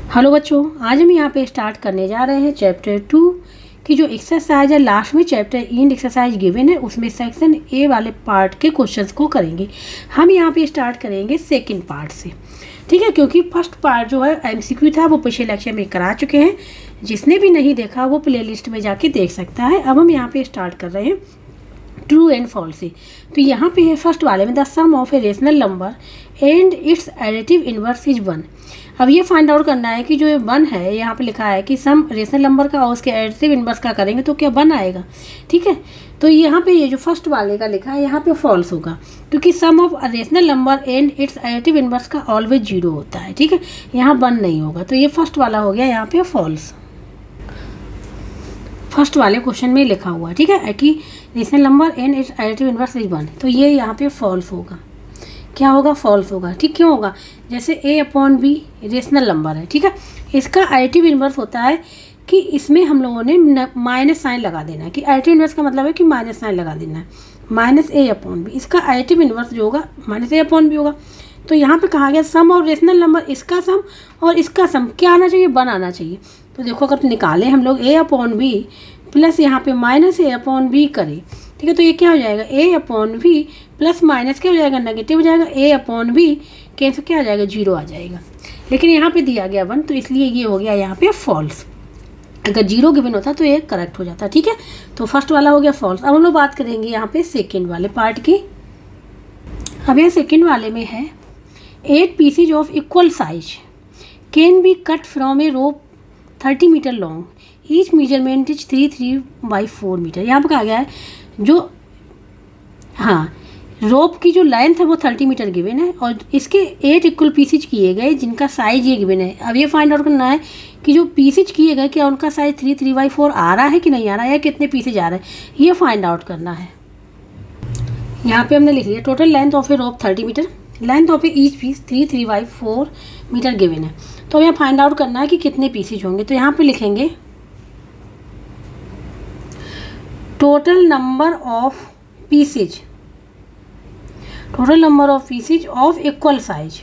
Hello बच्चों, आज हम यहाँ पे स्टार्ट करने जा रहे हैं चैप्टर 2 की जो एक्सरसाइज है। लास्ट में चैप्टर एंड एक्सरसाइज गिवन है, उसमें सेक्शन ए वाले पार्ट के क्वेश्चंस को करेंगे। हम यहाँ पे स्टार्ट करेंगे सेकंड पार्ट से, ठीक है, क्योंकि फर्स्ट पार्ट जो है एमसीक्यू था वो पिछले लेक्चर में करा चुके हैं। जिसने भी नहीं देखा वो प्ले लिस्ट में जाके देख सकता है। अब हम यहाँ पे स्टार्ट कर रहे हैं ट्रू एंड फॉल्स से। तो यहाँ पे है फर्स्ट वाले में the sum of a rational number and its additive inverse is 1। अब ये फाइंड आउट करना है कि जो ये 1 है, यहाँ पे लिखा है कि सम रेशनल नंबर का और उसके एडिटिव इनवर्स का करेंगे तो क्या 1 आएगा, ठीक है। तो यहाँ पे ये जो फर्स्ट वाले का लिखा है यहाँ पे फॉल्स होगा, क्योंकि sum of rational number and its additive inverse का ऑलवेज 0 होता है, ठीक है। यहाँ 1 नहीं होगा, तो ये फर्स्ट वाला हो गया यहाँ पे फॉल्स। फर्स्ट वाले क्वेश्चन में लिखा हुआ है, ठीक है, कि rational number and its additive inverse is 1, तो ये यहाँ पे फॉल्स होगा। क्या होगा? फॉल्स होगा, ठीक। क्यों होगा? जैसे a/b रेशनल नंबर है, ठीक है, इसका एडिटिव इनवर्स होता है कि इसमें हम लोगों ने माइनस साइन लगा देना है, कि एडिटिव इनवर्स का मतलब है कि माइनस साइन लगा देना है, -a/b। इसका एडिटिव इनवर्स जो होगा -a/b होगा। तो यहाँ पे कहा गया सम और रेशनल नंबर, इसका सम और इसका सम क्या आना चाहिए? 1 आना चाहिए। तो देखो अगर निकालें हम लोग a/b प्लस यहाँ पे -a/b करें, ठीक है, तो ये क्या हो जाएगा? a/b प्लस माइनस क्या हो जाएगा? नेगेटिव हो जाएगा। a/b कैंसिल क्या आ जाएगा? 0 आ जाएगा। लेकिन यहाँ पे दिया गया 1, तो इसलिए ये हो गया यहाँ पे फॉल्स। अगर 0 गिवन होता तो ये करेक्ट हो जाता, ठीक है। तो फर्स्ट वाला हो गया फॉल्स। अब हम लोग बात करेंगे यहाँ पे सेकेंड वाले पार्ट की। अब यहाँ सेकेंड वाले में है 8 pieces of equal size can be cut from a rope 30 metre long, each measurement is 3 metre. यहाँ पर कहा गया है जो रोप की जो लेंथ है वो 30 मीटर गिवन है और इसके 8 इक्वल पीसेज किए गए जिनका साइज ये गिवन है। अब ये फाइंड आउट करना है कि जो पीसेज किए गए क्या उनका साइज 3 आ रहा है कि नहीं आ रहा है, या कितने पीसेज आ रहे हैं, ये फाइंड आउट करना है। यहाँ पे हमने लिख लिया total length of a rope 30 metre, length of a each piece 3 metre given है। तो यहाँ फाइंड आउट करना है कि कितने पीसेज होंगे। तो यहाँ पे लिखेंगे total number of pieces, total number of pieces of equal size.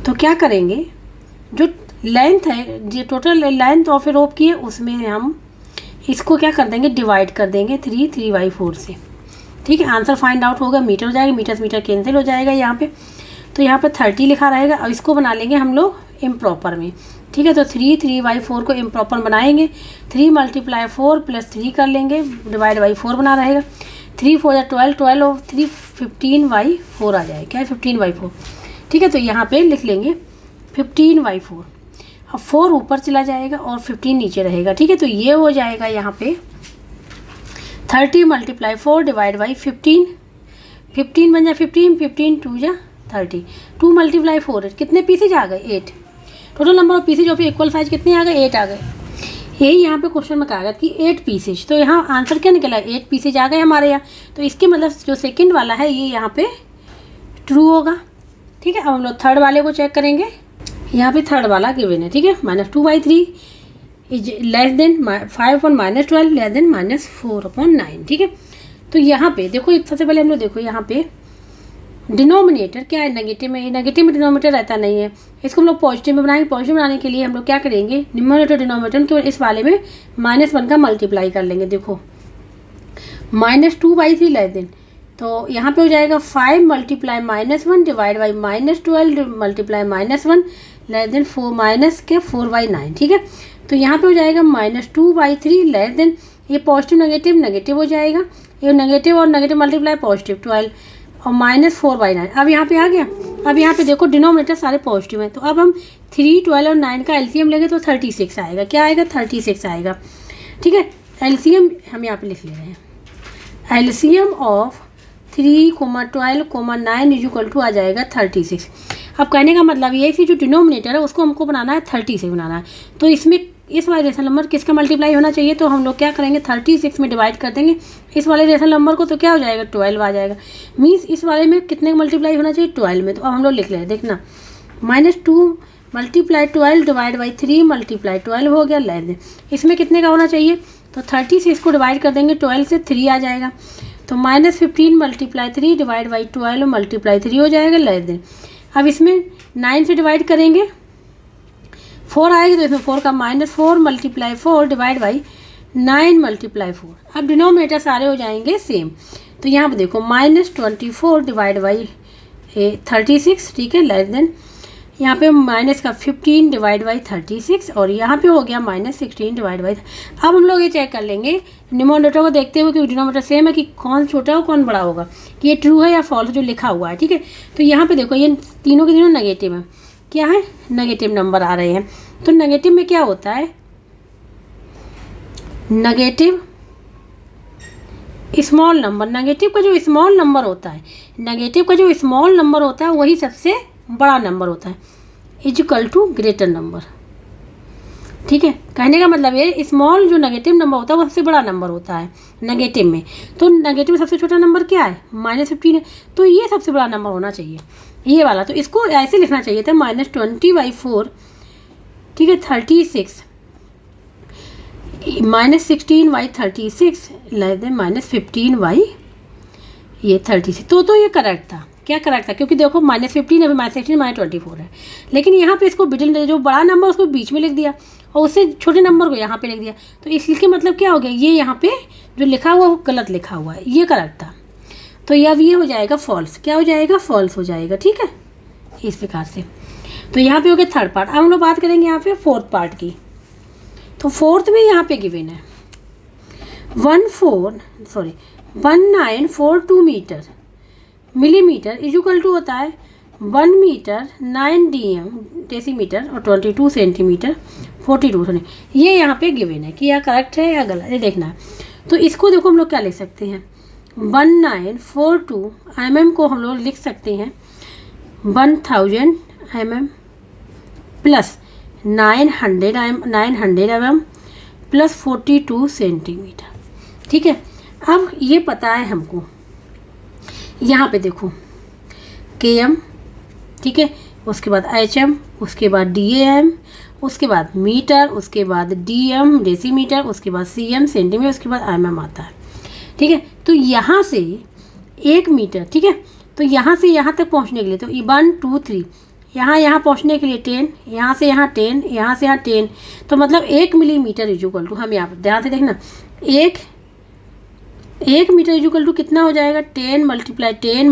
तो क्या करेंगे, जो लेंथ है, जो टोटल लेंथ ऑफ ए रोप की है, उसमें हम इसको क्या कर देंगे? डिवाइड कर देंगे 3 से, ठीक है। आंसर फाइंड आउट होगा, मीटर हो जाएगा, मीटर से मीटर कैंसिल हो जाएगा यहाँ पे। तो यहाँ पे 30 लिखा रहेगा। अब इसको बना लेंगे हम लोग इम्प्रॉपर में, ठीक है। तो 3 को इम्प्रॉपर बनाएंगे। 3 × 4 + 3 कर लेंगे, डिवाइड बाई 4 बना रहेगा। 3 × 4 = 12, 12 और 3 15/4 आ जाएगा। क्या है? 15/4, ठीक है। तो यहाँ पे लिख लेंगे 15/4। अब 4 ऊपर चला जाएगा और 15 नीचे रहेगा, ठीक है। तो ये हो जाएगा यहाँ पे 30 × 4 डिवाइड बाई 15, 15 बन जाए 15, 15 2 जा 30, 2 × 4 कितने पीसेज आ गए? 8। Total number of pieces of equal size कितने आ गए? 8 आ गए। यही यहाँ पे क्वेश्चन में कहा गया कि 8 पीसेज, तो यहाँ आंसर क्या निकला? 8 पीसेज आ गए हमारे यहाँ। तो इसके मतलब जो सेकंड वाला है ये यहाँ पे ट्रू होगा, ठीक है। अब हम लोग थर्ड वाले को चेक करेंगे। यहाँ पे थर्ड वाला गिवन है, ठीक है, -2/3 is less then 5/-12 less than -4/9, ठीक है। तो यहाँ पे देखो, सबसे पहले हम लोग देखो यहाँ पे डिनोमिनेटर क्या है? नेगेटिव में, नेगेटिव में डिनोमिनेटर रहता नहीं है, इसको हम लोग पॉजिटिव में बनाएंगे। पॉजिटिव बनाने के लिए हम लोग क्या करेंगे? न्यूमरेटर डिनोमिनेटर केवल इस वाले में -1 का मल्टीप्लाई कर लेंगे। देखो -2/3 लेस देन, तो यहाँ पे हो जाएगा 5 × -1 divide by -12 multiply -1 less than 4/9, ठीक है। तो यहाँ पे हो जाएगा -2/3 लेस देन, ये पॉजिटिव नेगेटिव नेगेटिव हो जाएगा, ये नेगेटिव और नेगेटिव मल्टीप्लाई पॉजिटिव 12 और -4/9। अब यहाँ पे आ गया। अब यहाँ पे देखो डिनोमिनेटर सारे पॉजिटिव हैं, तो अब हम 3, 12 और 9 का एलसीएम लेंगे तो 36 आएगा। क्या आएगा? 36 आएगा, ठीक है। एलसीएम हम यहाँ पे लिख ले रहे हैं, एलसीएम ऑफ 3, 12, 9 = आ जाएगा 36। अब कहने का मतलब ये है कि जो डिनोमिनेटर है उसको हमको बनाना है 30 से बनाना है। तो इसमें इस वाले रेशनल नंबर किसका मल्टीप्लाई होना चाहिए? तो हम लोग क्या करेंगे? 36 में डिवाइड कर देंगे इस वाले रेशनल नंबर को, तो क्या हो जाएगा? 12 आ जाएगा। मीन्स इस वाले में कितने का मल्टीप्लाई होना चाहिए? 12 में। तो अब हम लोग लिख रहे हैं, देखना -2 × 12 डिवाइड बाई 3 × 12 हो गया लेस देन, इसमें कितने का होना चाहिए? तो 30 से इसको डिवाइड कर देंगे 12 से, 3 आ जाएगा। तो -15 × 3 डिवाइड बाई 12 × 3 हो जाएगा लेस देन। अब इसमें 9 से डिवाइड करेंगे 4 आएगी तो इसमें 4 का -4 मल्टीप्लाई 4 डिवाइड बाई 9 मल्टीप्लाई 4। अब डिनोमिनेटर सारे हो जाएंगे सेम। तो यहाँ पे देखो -24 डिवाइड बाई 36, ठीक है, लेस देन यहाँ पे माइनस का 15 डिवाइड बाई 36 और यहाँ पे हो गया -16 डिवाइड बाई। अब हम लोग ये चेक कर लेंगे न्यूमरेटर को देखते हुए कि डिनोमिनेटर सेम है कि कौन छोटा हो कौन बड़ा होगा, कि ये ट्रू है या फॉल्स जो लिखा हुआ है, ठीक है। तो यहाँ पे देखो ये तीनों के तीनों नेगेटिव है, क्या है, नेगेटिव नंबर आ रहे हैं। तो नेगेटिव में क्या होता है, नेगेटिव स्मॉल नंबर, नेगेटिव का जो स्मॉल नंबर होता है, नेगेटिव का जो स्मॉल नंबर होता है वही सबसे बड़ा नंबर होता है, इक्वल टू ग्रेटर नंबर, ठीक है। कहने का मतलब ये स्मॉल जो नेगेटिव नंबर होता है वो सबसे बड़ा नंबर होता है नेगेटिव में। तो नेगेटिव में सबसे छोटा नंबर क्या है, -15 है, तो ये सबसे बड़ा नंबर होना चाहिए, ये वाला। तो इसको ऐसे लिखना चाहिए था -20/4, ठीक है, 36 -16/36 लेस देन -15 ये 36। तो ये करेक्ट था, क्या करेक्ट था, क्योंकि देखो -15 है, -16 -24 है। लेकिन यहाँ पे इसको मिडिल जो बड़ा नंबर उसको बीच में लिख दिया और उससे छोटे नंबर को यहाँ पे लिख दिया। तो इसके मतलब क्या हो गया, ये यहाँ पे जो लिखा हुआ वो गलत लिखा हुआ है, ये करेक्ट था। तो अब ये हो जाएगा फॉल्स, क्या हो जाएगा, फॉल्स हो जाएगा, ठीक है, इस प्रकार से। तो यहाँ पे हो गया थर्ड पार्ट। अब हम लोग बात करेंगे यहाँ पे फोर्थ पार्ट की। तो फोर्थ में यहाँ पे गिवन है 1942 मीटर मिलीमीटर इक्वल टू होता है 1 मीटर 9 dm डेसीमीटर और 22 सेंटीमीटर 42। ये यहाँ पे गिवन है कि यह करेक्ट है या गलत, ये देखना है। तो इसको देखो हम लोग क्या लिख सकते हैं, 1942 mm को हम लोग लिख सकते हैं 1000 mm plus 900 mm plus 42 centimetre, ठीक है। अब ये पता है हमको, यहाँ पे देखो km, ठीक है, उसके बाद hm, उसके बाद dam, उसके बाद मीटर, उसके बाद dm डेसीमीटर, उसके बाद cm सेंटीमीटर, उसके बाद mm आता है, ठीक है। तो यहाँ से 1 मीटर, ठीक है, तो यहाँ से यहाँ तक पहुँचने के लिए तो 1 2 3 यहाँ पहुँचने के लिए 10, यहाँ से यहाँ 10, यहाँ से यहाँ 10, तो मतलब 1 मिलीमीटर इक्वल टू, हम यहाँ पर ध्यान से देखना, 1 मीटर इक्वल टू कितना हो जाएगा, 10 × 10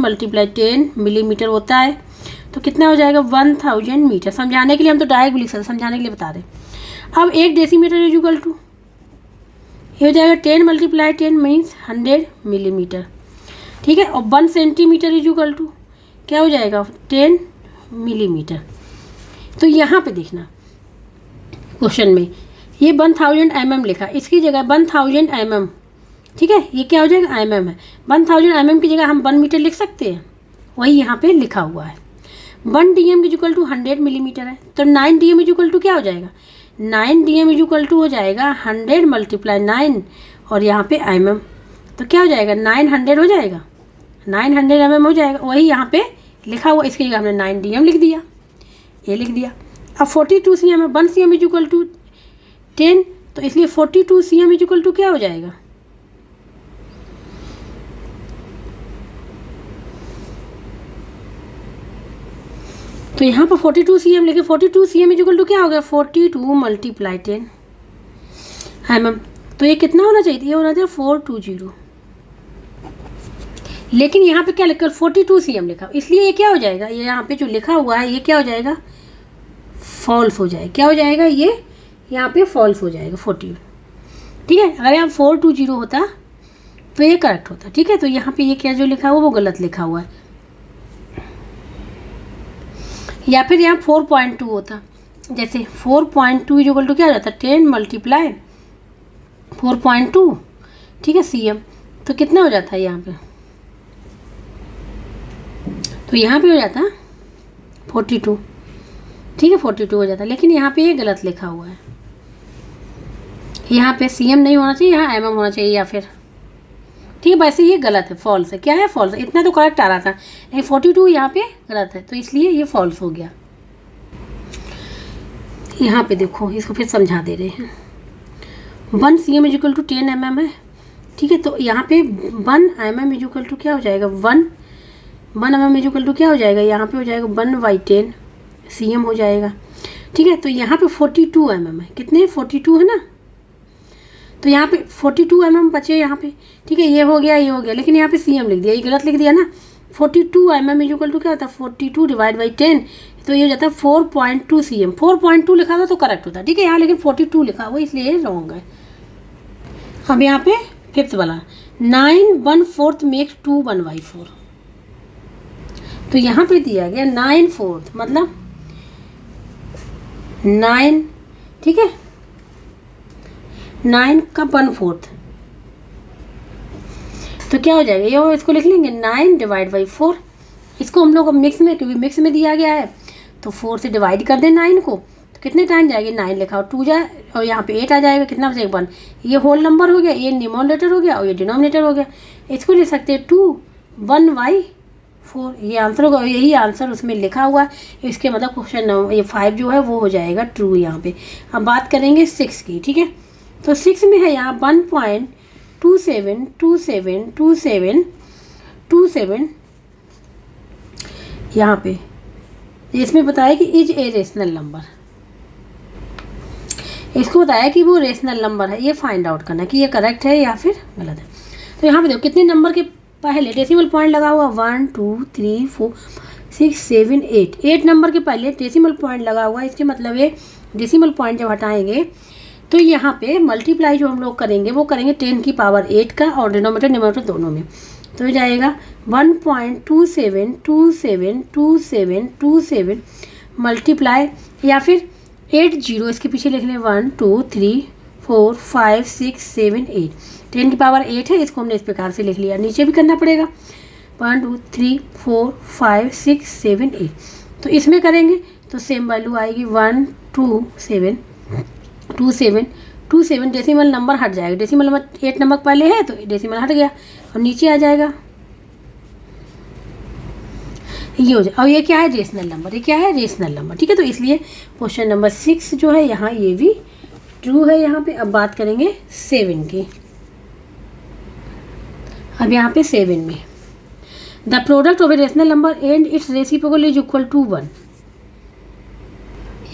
मिलीमीटर होता है। तो कितना हो जाएगा 1000 मीटर। समझाने के लिए हम तो डायरेक्ट भी लिख सकते, समझाने के लिए बता रहे। अब 1 डेसीमीटर इक्वल टू ये हो जाएगा 10 × 10 मीन्स 100 मिलीमीटर, ठीक है। और 1 सेंटीमीटर इक्वल टू क्या हो जाएगा 10 मिलीमीटर। तो यहाँ पे देखना क्वेश्चन में ये 1000 mm लिखा, इसकी जगह 1000 mm, ठीक है, ये क्या हो जाएगा mm है। 1000 mm की जगह हम 1 मीटर लिख सकते हैं, वही यहाँ पे लिखा हुआ है। 1 dm इक्वल टू 100 मिलीमीटर है, तो 9 dm इक्वल टू क्या हो जाएगा, 9 dm इक्वल टू हो जाएगा 100 × 9 और यहाँ पे mm, तो क्या हो जाएगा 900 हो जाएगा, 900 mm हो जाएगा, वही यहाँ पे लिखा हुआ। इसकी जगह हमने 9 dm लिख दिया, ये लिख दिया। अब 42 cm है, 1 cm इक्वल टू 10, तो इसलिए 42 cm इक्वल टू क्या हो जाएगा, तो यहाँ पर 42 cm लिखे, 42 cm इक्वल टू क्या हो गया 42 × 10 mm। तो ये कितना होना चाहिए, ये होना चाहिए 420, लेकिन यहाँ पे क्या लिखा 42 cm लिखा, इसलिए ये क्या हो जाएगा, ये यहाँ पे जो लिखा हुआ है ये क्या हो जाएगा, फॉल्स हो जाएगा। क्या हो जाएगा, ये यहाँ पे फॉल्स हो जाएगा 40, ठीक है। अगर यहाँ 420 होता तो ये करेक्ट होता, ठीक है। तो यहाँ पे ये क्या जो लिखा हुआ वो गलत लिखा हुआ है, या फिर यहाँ 4.2 होता, जैसे 4.2 इक्वल टू क्या हो जाता 10 × 4.2, ठीक है, cm, तो कितना हो जाता है यहाँ पे, तो यहाँ पे हो जाता 42, ठीक है, 42 हो जाता। लेकिन यहाँ पे ये गलत लिखा हुआ है, यहाँ पे cm नहीं होना चाहिए, यहाँ mm होना चाहिए, या फिर ठीक है, वैसे ये गलत है, फॉल्स है। क्या है, फॉल्स है। इतना तो करेक्ट आ रहा था, लेकिन 42 यहाँ पे गलत है, तो इसलिए ये फॉल्स हो गया। यहाँ पे देखो, इसको फिर समझा दे रहे हैं। 1 cm इक्वल टू 10 mm है, ठीक है। तो यहाँ पे 1 mm इक्वल टू क्या हो जाएगा, 1 mm इक्वल टू क्या हो जाएगा, यहाँ पे हो जाएगा 1/10 cm हो जाएगा। ठीक है। तो यहाँ पे 42 mm है, कितने 42 है ना, तो यहाँ पे 42 mm बचे यहाँ पे, ठीक है। ये हो गया, ये हो गया, लेकिन यहाँ पे cm लिख दिया, ये गलत लिख दिया ना। 42 mm इक्वल टू क्या होता है 42 डिवाइड बाई 10, तो ये हो जाता है 4.2 cm। 4.2 लिखा था तो करेक्ट होता, ठीक है। यहाँ लेकिन 42 लिखा हुआ इसलिए रॉन्ग है। अब यहाँ पे फिफ्थ वाला 9 1/4 मेक्स 2 1/4, तो यहाँ पे दिया गया 9/4 मतलब 9, ठीक है, 9 का 1/4, तो क्या हो जाएगा, ये इसको लिख लेंगे 9 डिवाइड बाई 4। इसको हम लोग अब मिक्स में, क्योंकि मिक्स में दिया गया है तो 4 से डिवाइड कर दें 9 को, तो कितने टाइम जाएगी 9 लिखा और 2 जाए और यहाँ पे 8 आ जाएगा, कितना बचेगा 1। ये होल नंबर हो गया, ये न्यूमरेटर हो गया और ये डिनोमिनेटर हो गया। इसको लिख सकते हैं 2 1/4, ये आंसर होगा, यही आंसर उसमें लिखा हुआ है। इसके मतलब क्वेश्चन ये 5 जो है वो हो जाएगा ट्रू यहाँ पे। अब बात करेंगे 6 की, ठीक है। तो 6 में है यहाँ 1.27272727 यहाँ पे इसमें बताया कि इज ए रेशनल नंबर, इसको बताया कि वो रेशनल नंबर है, ये फाइंड आउट करना कि ये करेक्ट है या फिर गलत है। तो यहाँ पे देखो कितने नंबर के पहले डेसिमल पॉइंट लगा हुआ, 1 2 3 4 6 7 8 नंबर के पहले डेसिमल पॉइंट लगा हुआ है। इसके मतलब ये डेसिमल पॉइंट जब हटाएंगे तो यहाँ पे मल्टीप्लाई जो हम लोग करेंगे वो करेंगे 10 की पावर 8 का और डिनोमिनेटर न्यूमरेटर दोनों में, तो हो जाएगा 1.27272727 मल्टीप्लाई या फिर 80 इसके पीछे लिख लें 1 2 3 4 5 6 7 8, 10 की पावर 8 है, इसको हमने इस प्रकार से लिख लिया। नीचे भी करना पड़ेगा 1 2 3 4 5 6 7 8, तो इसमें करेंगे तो सेम वैल्यू आएगी 12727 डेसिमल नंबर हट जाएगा, डेसिमल नंबर 8 नंबर पहले है तो डेसिमल हट गया और नीचे आ जाएगा, ये हो जाए। और ये क्या है रेशनल नंबर, ये क्या है रेशनल नंबर, ठीक है। तो इसलिए क्वेश्चन नंबर 6 जो है यहाँ ये भी ट्रू है यहाँ पे। अब बात करेंगे 7 की। अब यहाँ पे 7 में the product of a rational number and its reciprocal is equal to 1।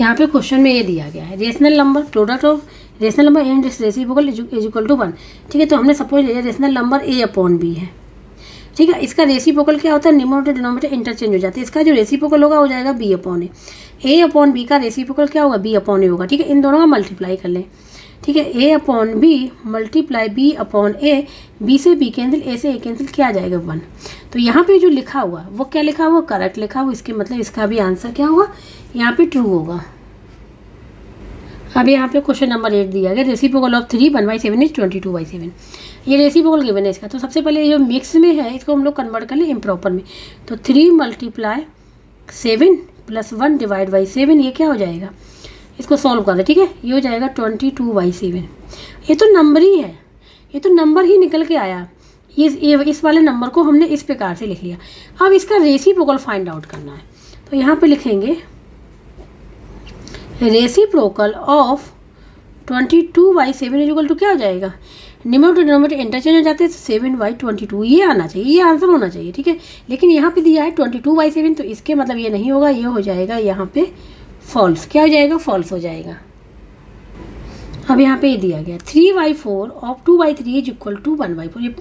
यहाँ पे क्वेश्चन में ये दिया गया है rational number, product of rational number and its reciprocal is equal to 1, ठीक है। तो हमने सपोज लिया रेशनल नंबर a/b है, ठीक है। इसका रेसिप्रोकल क्या होता है, न्यूमरेटर डिनोमिनेटर इंटरचेंज हो जाते हैं। इसका जो रेसिप्रोकल होगा हो जाएगा b/a, a/b का रेसिप्रोकल क्या होगा b/a होगा, ठीक है। इन दोनों का मल्टीप्लाई कर लें, ठीक है। a/b मल्टीप्लाई b/a, b से b कैंसिल, a से a कैंसिल, क्या आ जाएगा 1। तो यहाँ पे जो लिखा हुआ वो क्या लिखा हुआ, करेक्ट लिखा हुआ, इसके मतलब इसका भी आंसर क्या होगा यहाँ पे ट्रू होगा। अब यहाँ पे क्वेश्चन नंबर 8 दिया गया रेसिप्रोकल ऑफ 3 1/7 इज 22/7, ये रेसिप्रोकल गिवन है इसका। तो सबसे पहले जो मिक्स में है इसको हम लोग कन्वर्ट कर लें इम्प्रॉपर में, तो 3 मल्टीप्लाई 7 प्लस 1 डिवाइड बाई 7, ये क्या हो जाएगा, इसको सॉल्व कर दे, ठीक है। ये हो जाएगा 22/7। ये तो नंबर ही है, ये तो नंबर ही निकल के आया। इस वाले नंबर को हमने इस प्रकार से लिख लिया। अब इसका रेसिप्रोकल फाइंड आउट करना है, तो यहाँ पे लिखेंगे रेसिप्रोकल ऑफ 22/7 इक्वल टू क्या हो जाएगा, न्यूमरेटर डिनोमिनेटर इंटरचेंज हो जाते हैं, 7/22, ये आना चाहिए, ये आंसर होना चाहिए, ठीक है। लेकिन यहाँ पे दिया है 22/7, तो इसके मतलब ये नहीं होगा, ये हो जाएगा यहाँ पे फॉल्स। क्या हो जाएगा, फॉल्स हो जाएगा। अब यहाँ पे ये दिया गया 3/4 ऑफ 2/3 इज इक्वल टू 1/4, ये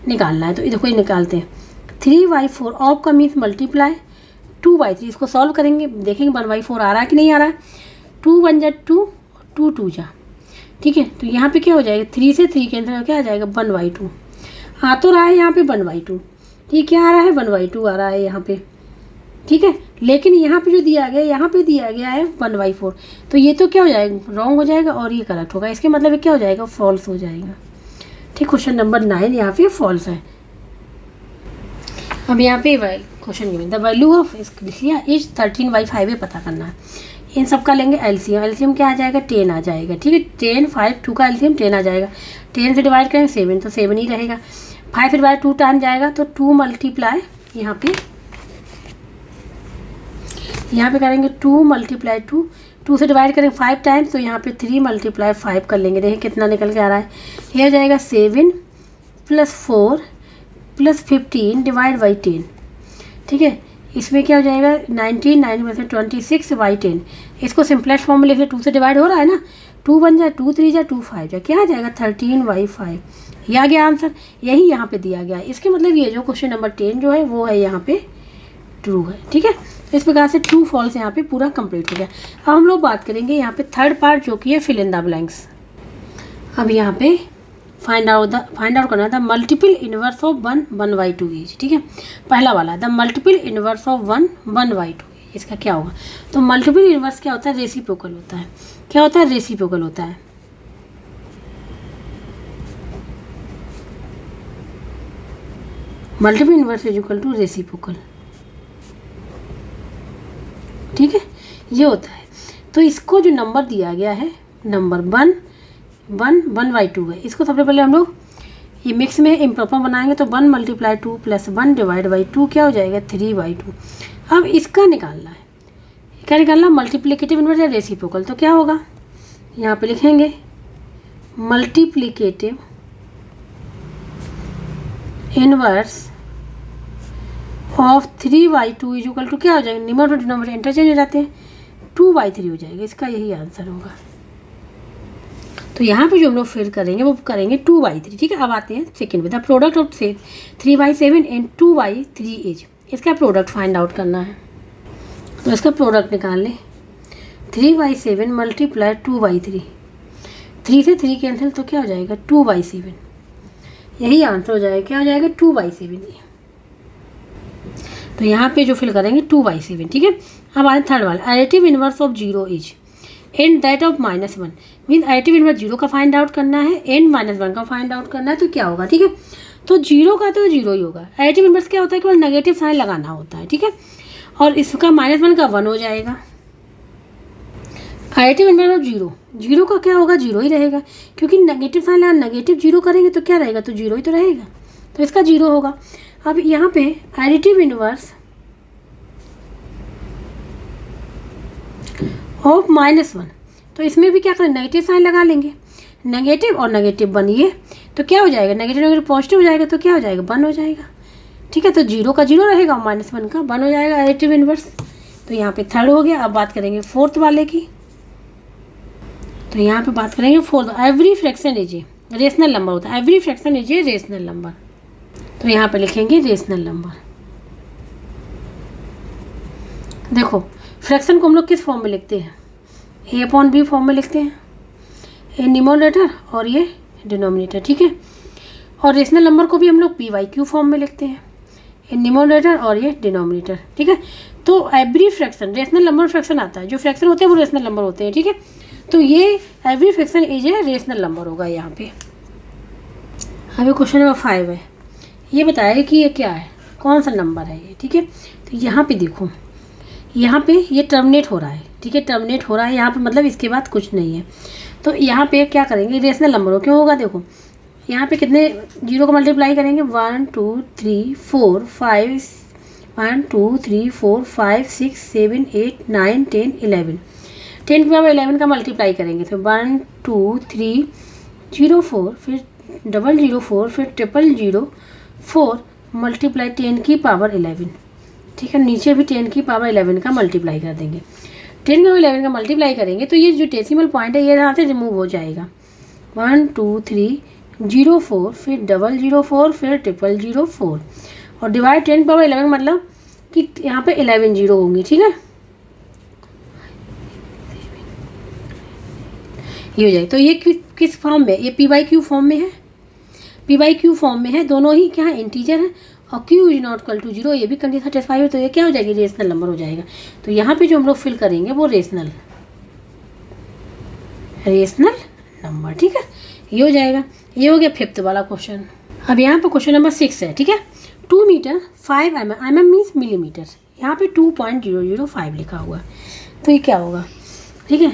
निकालना है। तो ये देखो ये निकालते हैं, 3/4 ऑफ का मीन्स मल्टीप्लाई 2/3, इसको सॉल्व करेंगे देखेंगे 1/4 आ रहा है कि नहीं आ रहा है। 2 1 जा 2, 2 2 जा, ठीक है। तो यहाँ पे क्या हो जाएगा, 3 से 3 के अंदर क्या आ जाएगा 1/2, आ तो रहा है यहाँ पे 1/2, ठीक, क्या आ रहा है 1/2 आ रहा है यहाँ पे, ठीक है। लेकिन यहाँ पे जो दिया गया, यहाँ पे दिया गया है 1/4, तो ये तो क्या हो जाएगा रॉन्ग हो जाएगा और ये करेक्ट होगा। इसके मतलब ये क्या हो जाएगा, फॉल्स हो जाएगा, ठीक। क्वेश्चन नंबर 9 यहाँ पे फॉल्स है। अब यहाँ पे question given the value of लिख लिया इज 13/5 पता करना है। इन सब का लेंगे एलसीएम, एलसीएम क्या आ जाएगा 10 आ जाएगा, ठीक है। 10 5 2 का एलसीएम 10 आ जाएगा, 10 से डिवाइड करेंगे 7 तो 7 ही रहेगा, 5 से डिवाइड 2 टाइम जाएगा, तो 2 मल्टीप्लाई यहाँ पे करेंगे 2 मल्टीप्लाई 2, 2 से डिवाइड करेंगे 5 टाइम्स, तो यहाँ पे 3 मल्टीप्लाई 5 कर लेंगे, देखिए कितना निकल के आ रहा है। ये हो जाएगा 7 + 4 + 15 डिवाइड बाई 10, ठीक है। इसमें क्या हो जाएगा 19, 9 26/10। इसको सिंपलेस्ट फॉर्म में लिखे 2 से डिवाइड हो रहा है ना, 2 1 जा 2 3 जा 2 5 जा, क्या आ जाएगा 13/5। ये आ गया आंसर, यही यहाँ पे दिया गया है। इसके मतलब ये जो क्वेश्चन नंबर 10 जो है वो है यहाँ पे ट्रू है। ठीक है, तो इस प्रकार से ट्रू फॉल्स यहाँ पे पूरा कंप्लीट हो गया। अब हम लोग बात करेंगे यहाँ पे थर्ड पार्ट जो कि है फिल इन द ब्लैंक्स। अब यहाँ पे फाइंड आउट करना था मल्टीपल इनवर्स ऑफ 1 1/2 इज। ठीक है, पहला वाला द मल्टीपल इनवर्स ऑफ 1 1/2, इसका क्या होगा। तो मल्टीपल इनवर्स क्या होता है, रेसिप्रोकल होता है। क्या होता है, रेसिप्रोकल होता है। Multiple inverse is equal to reciprocal. ठीक है, ये होता है। तो इसको जो नंबर दिया गया है नंबर 1 1/2 है, इसको सबसे पहले हम लोग ये मिक्स में इम्प्रॉपर बनाएंगे। तो 1 × 2 + 1 / 2 क्या हो जाएगा 3/2। अब इसका निकालना है, क्या निकालना, मल्टीप्लिकेटिव इनवर्स या रेसिप्रोकल। तो क्या होगा, यहाँ पे लिखेंगे multiplicative inverse of 3/2 is equal to क्या हो जाएगा, न्यूमरेटर और डिनोमिनेटर इंटरचेंज हो जाते हैं, 2/3 हो जाएगा। इसका यही आंसर होगा। तो यहाँ पे जो हम लोग फिल करेंगे वो करेंगे 2/3। ठीक है, अब आते हैं सेकंड में, the product of 3/7 and 2/3 is. इसका प्रोडक्ट फाइंड आउट करना है। तो इसका प्रोडक्ट निकाल लें, 3/7 × 2/3, 3 से 3 कैंसिल तो क्या हो जाएगा 2/7। यही आंसर हो जाएगा, क्या हो जाएगा 2/7। तो यहाँ पे जो फिल करेंगे 2/7। ठीक है, अब आए थर्ड वाला additive inverse of 0 is and that of -1। Mean additive inverse 0 का फाइंड आउट करना है एंड -1 का फाइंड आउट करना है। तो क्या होगा, ठीक है, तो 0 का तो 0 ही होगा। एडिटिव इनवर्स क्या होता है, केवल नेगेटिव साइन लगाना होता है। ठीक है, और इसका -1 का 1 हो जाएगा। एडिटिव इनवर्स ऑफ 0 का क्या होगा, 0 ही रहेगा, क्योंकि नेगेटिव साइन लगा, नेगेटिव 0 करेंगे तो क्या रहेगा, तो 0 ही तो रहेगा, तो इसका 0 होगा। अब यहाँ पे एडिटिव इनवर्स ऑफ -1, तो इसमें भी क्या करें, नेगेटिव साइन लगा लेंगे। नेगेटिव और नेगेटिव बनिए तो क्या हो जाएगा, नेगेटिव नेगेटिव पॉजिटिव हो जाएगा तो क्या हो जाएगा 1 हो जाएगा। ठीक है, तो 0 का 0 रहेगा और -1 का 1 हो जाएगा एडिटिव इनवर्स। तो यहाँ पे थर्ड हो गया। अब बात करेंगे फोर्थ वाले की। तो यहाँ पे बात करेंगे fourth, every fraction is a rational number होता है। Every fraction is a rational number. तो यहाँ पे लिखेंगे रेशनल नंबर। देखो फ्रैक्शन को हम लोग किस फॉर्म में लिखते हैं, A/B फॉर्म में लिखते हैं, ए न्यूमरेटर और ये डिनोमिनेटर। ठीक है, और रेशनल नंबर को भी हम लोग PYQ फॉर्म में लिखते हैं, ए न्यूमरेटर और ये डिनोमिनेटर। ठीक है, तो every fraction rational number fraction आता है, जो फ्रैक्शन होते हैं वो रेशनल नंबर होते हैं। ठीक है, तो ये every fraction is a rational number होगा यहाँ पे। अभी क्वेश्चन नंबर 5 है, ये बताया कि ये क्या है, कौन सा नंबर है ये। ठीक है, तो यहाँ पे देखो, यहाँ पे ये टर्मिनेट हो रहा है। ठीक है, टर्मिनेट हो रहा है यहाँ पे, मतलब इसके बाद कुछ नहीं है। तो यहाँ पे क्या करेंगे, रेशनल नंबर हो, क्यों होगा, देखो यहाँ पे कितने 0 को मल्टीप्लाई करेंगे, 1 2 3 4 5 1 2 3 4 5 6 7 8 9 10 11 10 के पावर 11 का मल्टीप्लाई करेंगे। तो 1 2 3 0 4 फिर 004 फिर 004 मल्टीप्लाई 10 की पावर 11। ठीक है, नीचे भी 10 की पावर 11 का मल्टीप्लाई कर देंगे। 10 का 11 का मल्टीप्लाई करेंगे तो ये जो डेसिमल पॉइंट है ये यहाँ से रिमूव हो जाएगा। 1 2 3 0 4 फिर 004 फिर 004 और डिवाइड 10 की पावर 11 मतलब कि यहाँ पे 11 जीरो होंगी। ठीक है, ये हो जाएगा। तो ये किस फॉर्म में, ये PYQ फॉर्म में है, PYQ फॉर्म में है, दोनों ही क्या है, इंटीजर है। और Q is not equal to 0, ये भी कंडीशन सेटिस्फाई हो, तो ये क्या हो जाएगी, रेशनल नंबर हो जाएगा। तो यहाँ पे जो हम लोग फिल करेंगे वो रेशनल नंबर। ठीक है, ये हो जाएगा। ये हो गया फिफ्थ वाला क्वेश्चन। अब यहाँ पे क्वेश्चन नंबर 6 है। ठीक है, 2 मीटर 5 mm मीन्स मिलीमीटर, यहाँ पे 2.005 लिखा हुआ है। तो ये क्या होगा, ठीक है,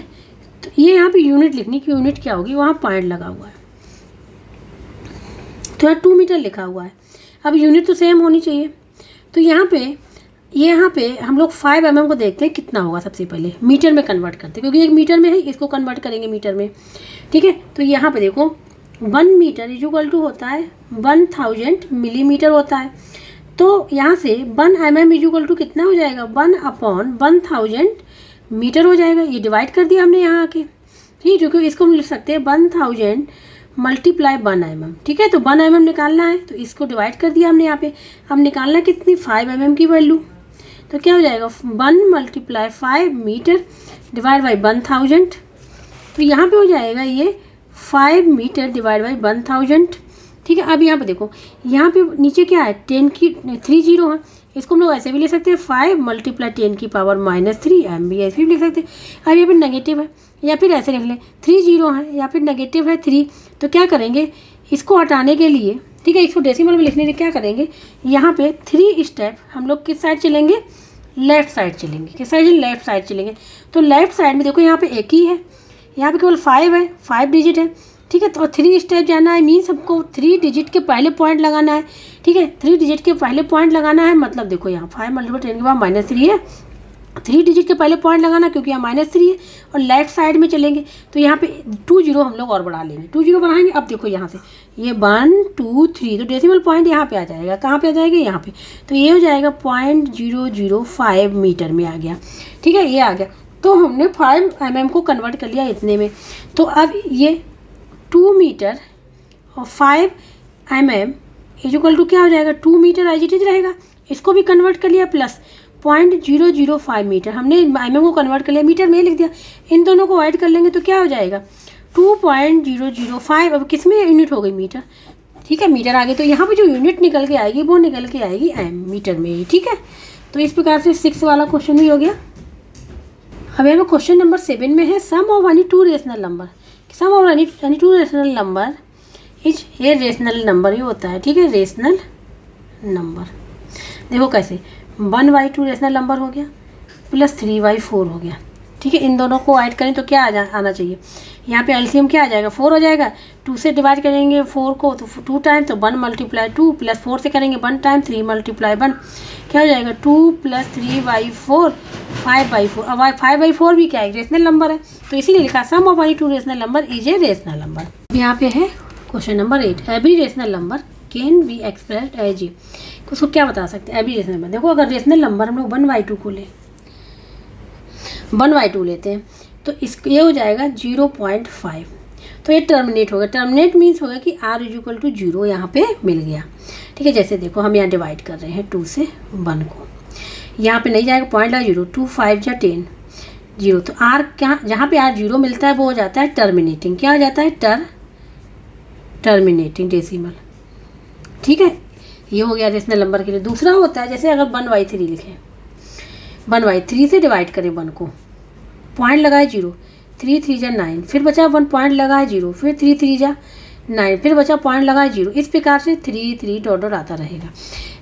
तो ये यहाँ पे यूनिट लिखने की, यूनिट क्या होगी, वहाँ पॉइंट लगा हुआ है, तो यहाँ 2 मीटर लिखा हुआ है। अब यूनिट तो सेम होनी चाहिए। तो यहाँ पे हम लोग 5 mm को देखते हैं कितना होगा, सबसे पहले मीटर में कन्वर्ट करते हैं, क्योंकि एक मीटर में है, इसको कन्वर्ट करेंगे मीटर में। ठीक है, तो यहाँ पे देखो 1 मीटर इज इक्वल टू होता है 1000 मिलीमीटर होता है। तो यहाँ से 1 mm इज इक्वल टू कितना हो जाएगा, 1/1000 मीटर हो जाएगा। ये डिवाइड कर दिया हमने यहाँ आके, ठीक, क्योंकि इसको हम लिख सकते हैं 1000 मल्टीप्लाई 1 mm, ठीक है। तो 1 mm निकालना है तो इसको डिवाइड कर दिया हमने यहाँ पे। अब निकालना है कितनी, 5 mm की वैल्यू। तो क्या हो जाएगा, 1 × 5 मीटर डिवाइड बाई 1000। तो यहाँ पे हो जाएगा ये 5 मीटर डिवाइड बाई 1000, ठीक है। अब यहाँ पे देखो, यहाँ पे नीचे क्या है, 10 की 3 जीरो है, इसको हम लोग ऐसे भी ले सकते हैं 5 × 10 की पावर -3 m भी ऐसे भी लिख सकते हैं। अब यहाँ पे नेगेटिव है, या फिर ऐसे लिख लें 3 जीरो है, या फिर नेगेटिव है 3। तो क्या करेंगे, इसको हटाने के लिए, ठीक है, इसको डेसिमल में लिखने के लिए क्या करेंगे, यहाँ पे 3 स्टेप हम लोग किस साइड चलेंगे, लेफ्ट साइड चलेंगे। किस साइड, लेफ्ट साइड चलेंगे। तो लेफ्ट साइड में देखो यहाँ पे एक ही है, यहाँ पे केवल 5 है, 5 डिजिट है, ठीक है। तो 3 स्टेप जाना है, मीन्स हमको 3 डिजिट के पहले पॉइंट लगाना है, ठीक है। 3 डिजिट के पहले पॉइंट लगाना है, मतलब देखो यहाँ 5 × 10 के बाद -3 है, 3 डिजिट के पहले पॉइंट लगाना क्योंकि यहाँ -3 है, और लेफ्ट साइड में चलेंगे तो यहाँ पे 2 जीरो हम लोग और बढ़ा लेंगे, 2 जीरो बढ़ाएंगे। अब देखो यहाँ से ये 1 2 3, तो डेसिमल पॉइंट यहाँ पे आ जाएगा, कहाँ पे आ जाएगा, यहाँ पे। तो ये हो जाएगा 0.005 मीटर में आ गया, ठीक है, ये आ गया। तो हमने 5 mm को कन्वर्ट कर लिया इतने में। तो अब ये 2 मीटर और 5 mm इज इक्वल टू क्या हो जाएगा, 2 मीटर एज इट इज रहेगा। इसको भी कन्वर्ट कर लिया, प्लस 0.005 मीटर, हमने mm को कन्वर्ट कर लिया, मीटर में लिख दिया। इन दोनों को ऐड कर लेंगे तो क्या हो जाएगा, 2.005। अब किस में यूनिट हो गई, मीटर, ठीक है, मीटर आ गई। तो यहाँ पे जो यूनिट निकल के आएगी वो निकल के आएगी m, मीटर में ही, ठीक है। तो इस प्रकार से 6 वाला क्वेश्चन भी हो गया। अब यहाँ क्वेश्चन नंबर 7 में है, sum of any 2 rational number. Sum of any 2 rational number is, ये रेशनल नंबर ही होता है, ठीक है, रेशनल नंबर। देखो कैसे, 1/2 रेशनल नंबर हो गया, प्लस 3/4 हो गया, ठीक है। इन दोनों को ऐड करें तो क्या आना चाहिए, यहाँ पे एलसीएम क्या आ जाएगा, 4 हो जाएगा। 2 से डिवाइड करेंगे 4 को तो 2 टाइम, तो 1 × 2, प्लस 4 से करेंगे 1 टाइम, 3 × 1 क्या हो जाएगा, 2 + 3/4 5/4। अब 5/4 भी क्या है, रेशनल नंबर है, तो इसीलिए लिखा sum of any 2 rational number is a rational number. यहाँ पे है question number 8, every rational number can be expressed as a. उसको क्या बता सकते हैं, एवरी रेशनल नंबर। देखो अगर रेशनल नंबर हम लोग 1/2 को ले, 1/2 लेते हैं तो ये हो जाएगा 0.5। तो ये टर्मिनेट होगा, टर्मिनेट मीन्स होगा कि r = 0 यहाँ पे मिल गया, ठीक है। जैसे देखो हम यहाँ डिवाइड कर रहे हैं 2 से 1 को, यहाँ पे नहीं जाएगा, पॉइंट लगा 0, 2 5 × 10 0। तो r क्या, जहाँ पे r 0 मिलता है वो हो जाता है टर्मिनेटिंग, क्या हो जाता है, टर्मिनेटिंग डेसिमल, ठीक है। ये हो गया रेशनल नंबर के लिए। दूसरा होता है जैसे अगर 1/3 लिखें, 1/3 से डिवाइड करें 1 को, पॉइंट लगाए 0, 3 3 × 9, फिर बचा 1 पॉइंट लगाए 0, फिर 3 3 × 9, फिर बचा पॉइंट लगाए 0। इस प्रकार से 3 3 डॉट आता रहेगा,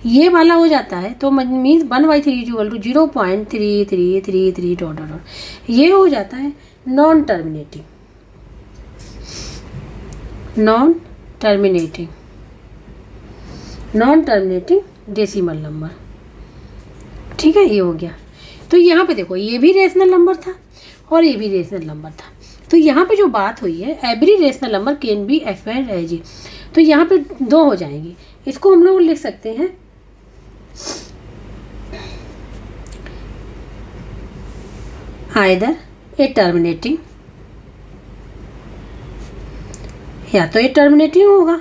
ये वाला हो जाता है। तो मीन्स 1/3 = 0.3333 डॉट। ये हो जाता है नॉन टर्मिनेटिंग डेसिमल नंबर, ठीक है, ये हो गया। तो यहाँ पे देखो ये भी रेशनल नंबर था और ये भी रेशनल नंबर था। तो यहाँ पे जो बात हुई है, every rational number can be expressed as a, तो यहाँ पे 2 हो जाएंगी। इसको हम लोग लिख सकते हैं आइदर ए टर्मिनेटिंग, या तो ये टर्मिनेटिंग होगा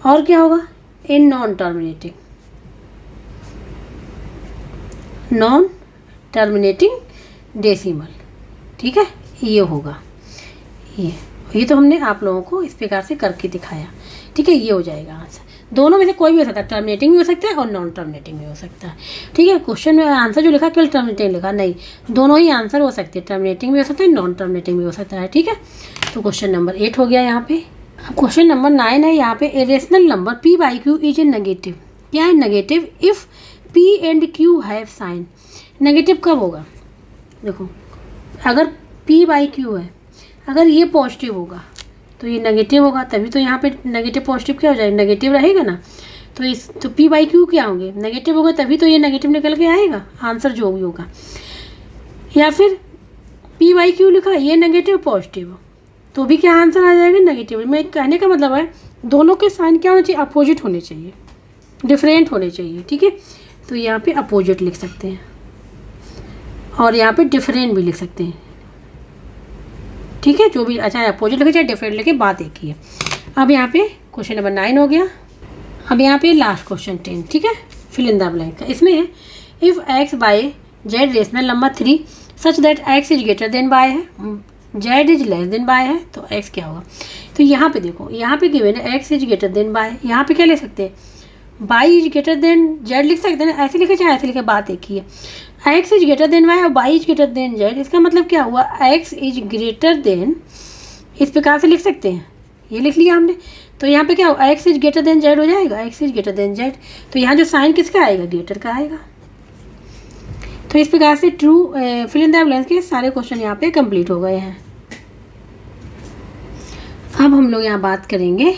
और क्या होगा, ए नॉन टर्मिनेटिंग डेसिमल, ठीक है, ये होगा। ये तो हमने आप लोगों को इस प्रकार से करके दिखाया, ठीक है। ये हो जाएगा आंसर। दोनों में से कोई भी हो सकता है, टर्मिनेटिंग भी हो सकता है और नॉन टर्मिनेटिंग भी हो सकता है, ठीक है। क्वेश्चन में आंसर जो लिखा केवल टर्मिनेटिंग लिखा, नहीं, दोनों ही आंसर हो सकते हैं, टर्मिनेटिंग भी हो सकता है, नॉन टर्मिनेटिंग भी हो सकता है, ठीक है। तो क्वेश्चन नंबर 8 हो गया यहाँ पे। अब क्वेश्चन नंबर 9 है यहाँ पे, a rational number p/q is a negative. क्या है negative, if p and q have sign. Negative कब होगा, देखो अगर p/q है, अगर ये पॉजिटिव होगा तो ये नेगेटिव होगा, तभी तो यहाँ पे नेगेटिव पॉजिटिव क्या हो जाएगा, नेगेटिव रहेगा ना। तो p/q क्या होंगे, नेगेटिव होगा, तभी तो ये नेगेटिव निकल के आएगा, आंसर जो भी होगा। या फिर p/q लिखा, ये नेगेटिव पॉजिटिव तो भी क्या आंसर आ जाएगा, नेगेटिव। मैं कहने का मतलब है दोनों के साइन क्या होने चाहिए, अपोजिट होने चाहिए, डिफरेंट होने चाहिए, ठीक है। तो यहाँ पे अपोजिट लिख सकते हैं और यहाँ पे डिफरेंट भी लिख सकते हैं, ठीक है। जो भी अच्छा अपोजिट लिखे चाहे डिफरेंट लिखे, बात एक ही है। अब यहाँ पे क्वेश्चन नंबर 9 हो गया। अब यहाँ पे लास्ट क्वेश्चन 10, ठीक है, फिल इन द ब्लैंक का। इसमें है if x y z rational number 3 such that x is greater than y है, z is less than y है, तो एक्स क्या होगा। तो यहाँ पे देखो, यहाँ पे गिवन है x is greater than y, यहाँ पे क्या लिख सकते हैं, y is greater than z लिख सकते हैं ना, ऐसे लिखे चाहे ऐसे लिखे, बात एक ही है। X is greater than y और y is greater than z, इसका मतलब क्या हुआ, एक्स इज ग्रेटर देन, इस प्रकार से लिख सकते हैं, ये लिख लिया हमने। तो यहाँ पे क्या होगा, x is greater than Z हो जाएगा, x is greater than Z. तो यहाँ जो साइन किसका आएगा, ग्रेटर का आएगा। तो इस प्रकार से true fill in the blanks के सारे क्वेश्चन यहाँ पे कंप्लीट हो गए हैं। अब हम लोग यहाँ बात करेंगे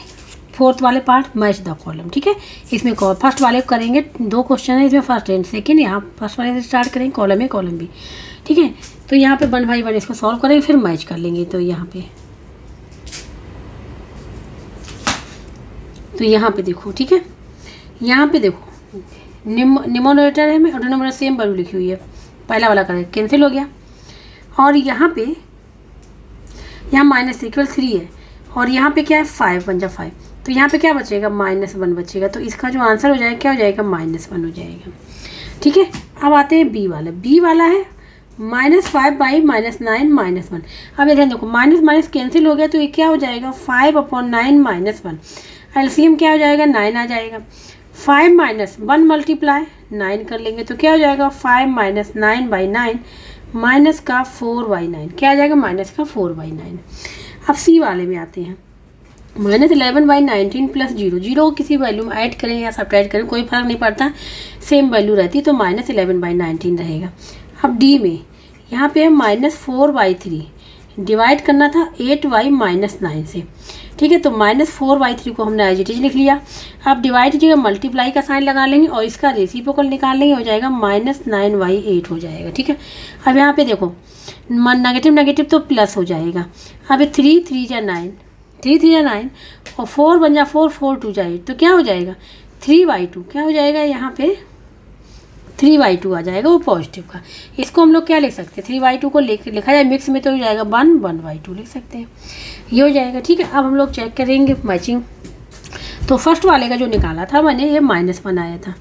फोर्थ वाले पार्ट, मैच द कॉलम, ठीक है। इसमें फर्स्ट वाले करेंगे, 2 क्वेश्चन है इसमें, फर्स्ट एंड सेकंड। यहाँ फर्स्ट वाले से स्टार्ट करेंगे, कॉलम ए कॉलम बी, ठीक है। तो यहाँ पे 1 बाई 1 इसको सॉल्व करेंगे, फिर मैच कर लेंगे। तो यहाँ पे देखो, ठीक है, यहाँ पे देखो निमोनेटर है में और डिनोमिनेटर सेम वैल्यू लिखी हुई है, पहला वाला करें कैंसिल हो गया। और यहाँ पे माइनस इक्वल 3 है और यहाँ पे क्या है 5 बन जा 5, तो यहाँ पे क्या बचेगा, -1 बचेगा। तो इसका जो आंसर हो जाएगा क्या हो जाएगा, -1 हो जाएगा, ठीक है। अब आते हैं बी वाला। बी वाला है -5 बाई -9 -1। अब ये ध्यान देखो, माइनस माइनस कैंसिल हो गया, तो ये क्या हो जाएगा 5/9 -1। एलसीएम क्या हो जाएगा, 9 आ जाएगा। 5 - 1 मल्टीप्लाई 9 कर लेंगे तो क्या हो जाएगा, 5 - 9/9 माइनस का 4/9, क्या आ जाएगा, -4/9। अब सी वाले में आते हैं, -11/19 + 0, 0 को किसी वैल्यू में ऐड करें या सब्ट्रैक्ट करें कोई फर्क नहीं पड़ता, सेम वैल्यू रहती है, तो -11/19 रहेगा। अब डी में यहाँ पे है -4/3, डिवाइड करना था 8y -9 से, ठीक है। तो -4/3 को हमने एज इट इज लिख लिया। अब डिवाइड कीजिएगा, मल्टीप्लाई का साइन लगा लेंगे और इसका रेसिप्रोकल निकाल लेंगे, हो जाएगा -9y8 हो जाएगा, ठीक है। अब यहाँ पे देखो नेगेटिव नेगेटिव तो प्लस हो जाएगा। अब 3 3 जा 9, 3 3 जा 9 और 4 बन जा 4, 4 2 जा 8, तो क्या हो जाएगा 3/2, क्या हो जाएगा यहाँ पे 3/2 आ जाएगा, वो पॉजिटिव का। इसको हम लोग क्या लिख सकते हैं, 3/2 को लिखा जाए मिक्स में तो हो जाएगा 1/2 लिख सकते हैं, ये हो जाएगा, ठीक है। अब हम लोग चेक करेंगे मैचिंग। तो फर्स्ट वाले का जो निकाला था मैंने, ये -1 आया था,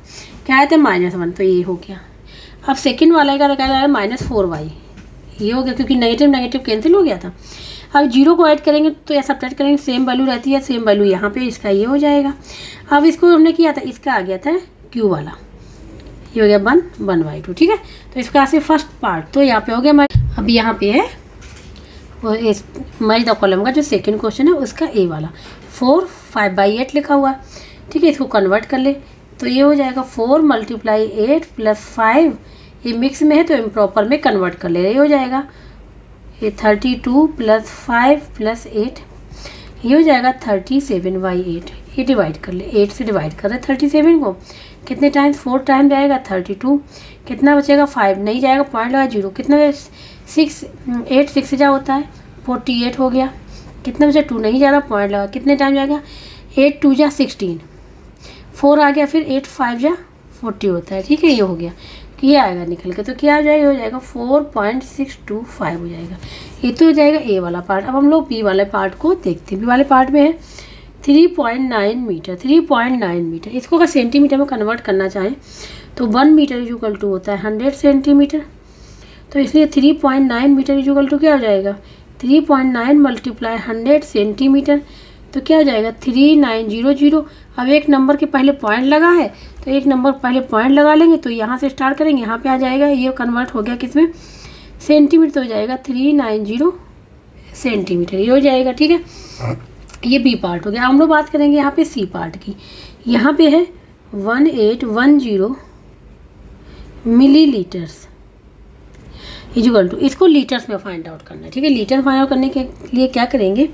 क्या आया था -1, तो ये हो गया। अब सेकंड वाले का निकाला है -4y, ये हो गया क्योंकि नेगेटिव नेगेटिव कैंसिल हो गया था। अब 0 को ऐड करेंगे तो या सब्ट्रैक्ट करेंगे, सेम वैल्यू रहती है, सेम वैल्यू यहाँ पे, इसका ये हो जाएगा। अब इसको हमने किया था, इसका आ गया था क्यू वाला, ये हो गया 1/2, ठीक है। तो इसका से फर्स्ट पार्ट तो यहाँ पे हो गया मैच। अब यहाँ पे है वो इस मैच द कॉलम का जो सेकंड क्वेश्चन है उसका ए वाला, 4 5/8 लिखा हुआ, ठीक है। इसको कन्वर्ट कर ले तो ये हो जाएगा 4 × 8 + 5, ये मिक्स में है तो इम्प्रॉपर में कन्वर्ट कर ले, ये हो जाएगा ये 32 + 5 + 8, ये हो जाएगा 37/8। ये डिवाइड कर ले, 8 से डिवाइड कर रहे 37 को, कितने टाइम्स 4 टाइम जाएगा 32, कितना बचेगा 5 नहीं जाएगा, पॉइंट लगा 0, कितना 6 8 6 जा होता है 48 हो गया, कितना बचा 2 नहीं जा रहा, पॉइंट लगा, कितने टाइम जाएगा 8 2 जा 16, 4 आ गया, फिर 8 5 जा 40 होता है, ठीक है। ये हो गया, ये आएगा निकल के, तो क्या आ जाएगा, हो जाएगा 4.625 हो जाएगा। ये तो हो जाएगा ए वाला पार्ट। अब हम लोग बी वाले पार्ट को देखते हैं। बी वाले पार्ट में है 3.9 मीटर, 3.9 मीटर, इसको अगर सेंटीमीटर में कन्वर्ट करना चाहें तो 1 मीटर इक्वल टू होता है 100 सेंटीमीटर, तो इसलिए 3.9 मीटर इक्वल टू क्या हो जाएगा 3.9 × 100 सेंटीमीटर, तो क्या हो जाएगा 3900। अब एक नंबर के पहले पॉइंट लगा है तो एक नंबर पहले पॉइंट लगा लेंगे, तो यहाँ से स्टार्ट करेंगे, यहाँ पे आ जाएगा, ये कन्वर्ट हो गया किसमें सेंटीमीटर, तो हो जाएगा 390 सेंटीमीटर, ये हो जाएगा, ठीक है। ये बी पार्ट हो गया। हम लोग बात करेंगे यहाँ पे सी पार्ट की। यहाँ पे है 1810 मिलीलीटर्स इक्वल टू, इसको लीटर्स में फाइंड आउट करना है, ठीक है। लीटर फाइंड आउट करने के लिए क्या करेंगे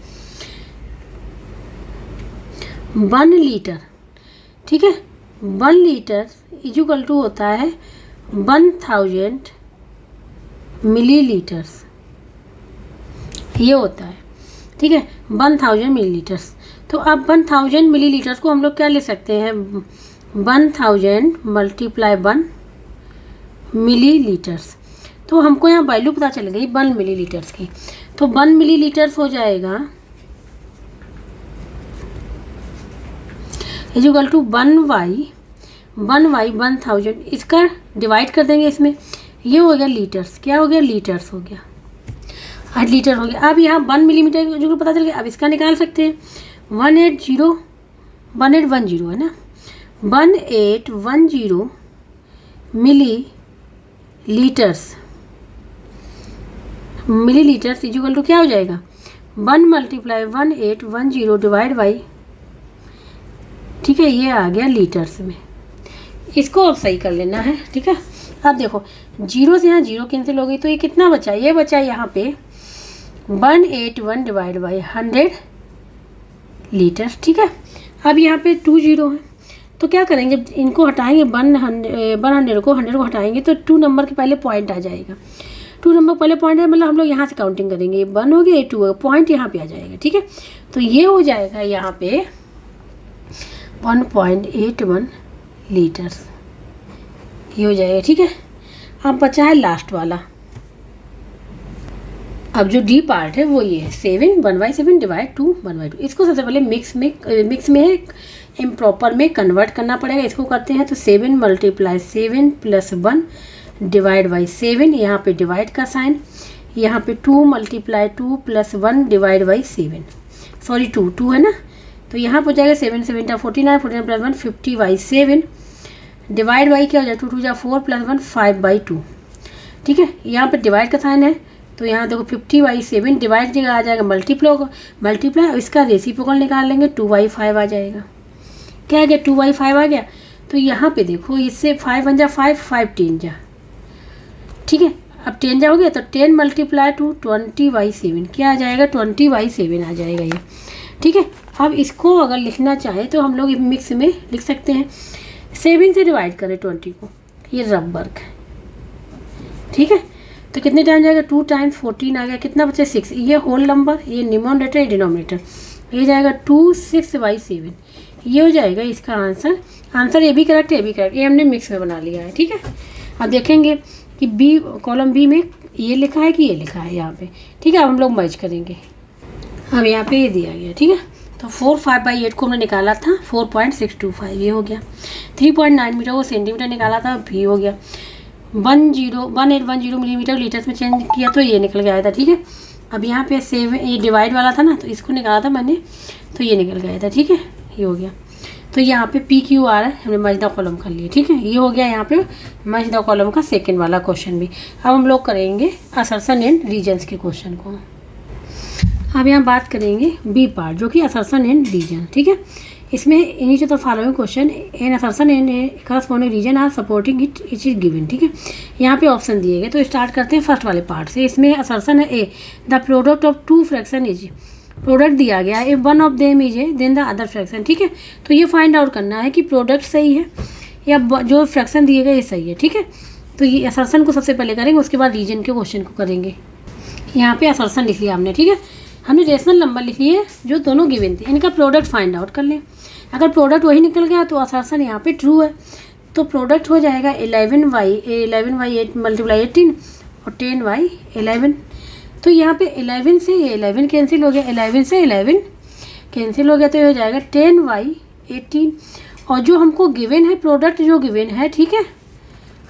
1 लीटर, ठीक है, 1 लीटर इक्वल टू होता है 1000 मिलीलीटर्स, ये होता है, ठीक है, 1000 मिलीलीटर्स। तो अब 1000 मिलीलीटर्स को हम लोग क्या ले सकते हैं 1000 मल्टीप्लाई 1 मिलीलीटर्स। तो हमको यहाँ वैल्यू पता चल गई 1 मिलीलीटर्स की। तो 1 मिलीलीटर्स हो जाएगा इक्वल टू 1/1000। इसका डिवाइड कर देंगे इसमें, ये हो गया लीटर्स। क्या हो गया? लीटर्स हो गया। आज लीटर हो गया। अब यहाँ 1 मिलीमीटर जो पता चल गया, अब इसका निकाल सकते हैं। 1810 है ना, 1810 मिलीलीटर्स इक्वल टू क्या हो जाएगा? 1 मल्टीप्लाई 1810 डिवाइड बाई, ठीक है, ये आ गया लीटर्स में। इसको अब सही कर लेना है, ठीक है। अब देखो जीरो से यहाँ जीरो कैंसिल हो गई, तो ये कितना बचा? ये बचा यहाँ पे 181 डिवाइड बाई 100 लीटर, ठीक है। अब यहाँ पे 2 जीरो है, तो क्या करेंगे? इनको हटाएंगे, 100 को 100 को हटाएंगे तो 2 नंबर के पहले पॉइंट आ जाएगा। 2 नंबर पहले पॉइंट है, मतलब हम लोग यहाँ से काउंटिंग करेंगे। 1 हो गया, 2 हो गया, पॉइंट यहाँ पे आ जाएगा, ठीक है। तो ये हो जाएगा यहाँ पे 1.81 लीटर्स, ये हो जाएगा, ठीक है। अब बचा है लास्ट वाला। अब जो डी पार्ट है वो ये है 7 1/7 डिवाइड 2 1/2। इसको सबसे पहले मिक्स में इम्प्रॉपर में कन्वर्ट करना पड़ेगा। इसको करते हैं तो 7 मल्टीप्लाई 7 प्लस 1 डिवाइड बाई 7, यहाँ पे डिवाइड का साइन, यहाँ पे 2 multiply 2 plus 1 divide by 7, sorry 2 है ना, तो यहाँ पर हो जाएगा 7 7 49 49 प्लस 1 50/7 डिवाइड बाई क्या हो जाएगा 2 2 4 प्लस 1 5/2, ठीक है। यहाँ पे डिवाइड का साइन है, तो यहाँ देखो 50/7 डिवाइड जगह आ जाएगा मल्टीप्लाई, इसका रेसिप्रोकल निकाल लेंगे 2/5 आ जाएगा। क्या आ गया? 2/5 आ गया। तो यहाँ पे देखो इससे 5 बन जा 5 5 10 जा, ठीक है। अब 10 जा हो गया, तो 10 मल्टीप्लाई 2 20/7, क्या आ जाएगा? 20/7 आ जाएगा ये, ठीक है। अब इसको अगर लिखना चाहें तो हम लोग मिक्स में लिख सकते हैं। 7 से डिवाइड करें 20 को, ये रब वर्क है, ठीक है। तो कितने टाइम जाएगा? 2 टाइम्स 14 आ गया, कितना बचे? 6। ये होल नंबर, ये न्यूमरेटर, ये डिनोमिनेटर, ये जाएगा 2 6/7, ये हो जाएगा इसका आंसर ये भी करेक्ट है, ये भी करेक्ट, ये हमने मिक्स में बना लिया है, ठीक है। अब देखेंगे कि बी कॉलम बी में ये लिखा है कि ये लिखा है यहाँ पे, ठीक है। अब हम लोग मर्ज करेंगे। अब यहाँ पे ये दिया गया, ठीक है। तो 4 5/8 को हमने निकाला था 4.625, ये हो गया। 3.9 मीटर वो सेंटीमीटर निकाला था, भी हो गया। 1810 मिलीमीटर लीटर्स में चेंज किया तो ये निकल गया था, ठीक है। अब यहाँ पे 7 ये डिवाइड वाला था ना, तो इसको निकाला था मैंने, तो ये निकल गया था, ठीक है, ये हो गया। तो यहाँ पे PQ आ रहा है, हमने मर्ज द कॉलम कर लिया, ठीक है। ये हो गया यहाँ पे मर्ज द कॉलम का सेकंड वाला क्वेश्चन भी। अब हम लोग करेंगे असर्शन एंड रीजन्स के क्वेश्चन को। अब यहाँ बात करेंगे बी पार्ट, जो कि असर्शन एंड रीजन, ठीक है। इसमें इन्हीं जो तो following question an assertion and corresponding reason are supporting it is given, ठीक है। यहाँ पे ऑप्शन दिए गए, तो स्टार्ट करते हैं फर्स्ट वाले पार्ट से। इसमें असर्शन है A, the product of 2 fraction is, product दिया गया है, if one of them is a then the other fraction, ठीक है। तो ये फाइंड आउट करना है कि प्रोडक्ट सही है या जो फ्रैक्शन दिए गए ये सही है, ठीक है। तो ये असर्शन को सबसे पहले करेंगे, उसके बाद रीजन के क्वेश्चन को करेंगे। यहाँ पे असर्शन लिख लिया हमने, ठीक है। हमने रेशनल नंबर लिख लिए जो दोनों गिवन थे, इनका प्रोडक्ट फाइंड आउट कर लें। अगर प्रोडक्ट वही निकल गया तो असर्शन यहाँ पे ट्रू है, तो प्रोडक्ट हो जाएगा 11/8 मल्टीप्लाई 18 और 10/11। तो यहाँ पे 11 से 11 कैंसिल हो गया, 11 से 11 कैंसिल हो गया, तो ये हो जाएगा 10/18। और जो हमको गिवन है प्रोडक्ट जो गिवन है, ठीक है,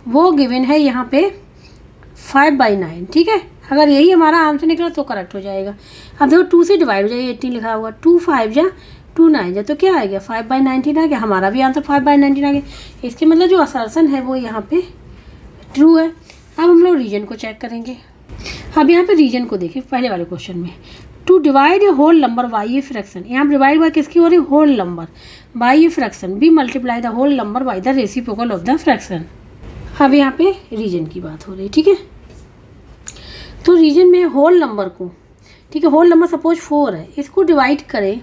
वो गिवन है यहाँ पे 5/9, ठीक है। अगर यही हमारा आंसर निकला तो करेक्ट हो जाएगा। अब देखो 2 से डिवाइड हो जाएगा, 18 लिखा हुआ, 2 5 जा 2 9 जा, तो क्या आ गया 5/19 आ गया, हमारा भी आंसर 5/19 आ गया। इसके मतलब जो असर्शन है वो यहाँ पे ट्रू है। अब हम लोग रीजन को चेक करेंगे। अब यहाँ पे रीजन को देखें, पहले वाले क्वेश्चन में to divide a whole number by a fraction, यहाँ डिवाइड बाय किसकी हो रही है? Whole number by a fraction, be multiply the whole number by the reciprocal of the fraction. अब यहाँ पे रीजन की बात हो रही है, ठीक है। तो रीजन में होल नंबर को, ठीक है, होल नंबर सपोज 4 है, इसको डिवाइड करें,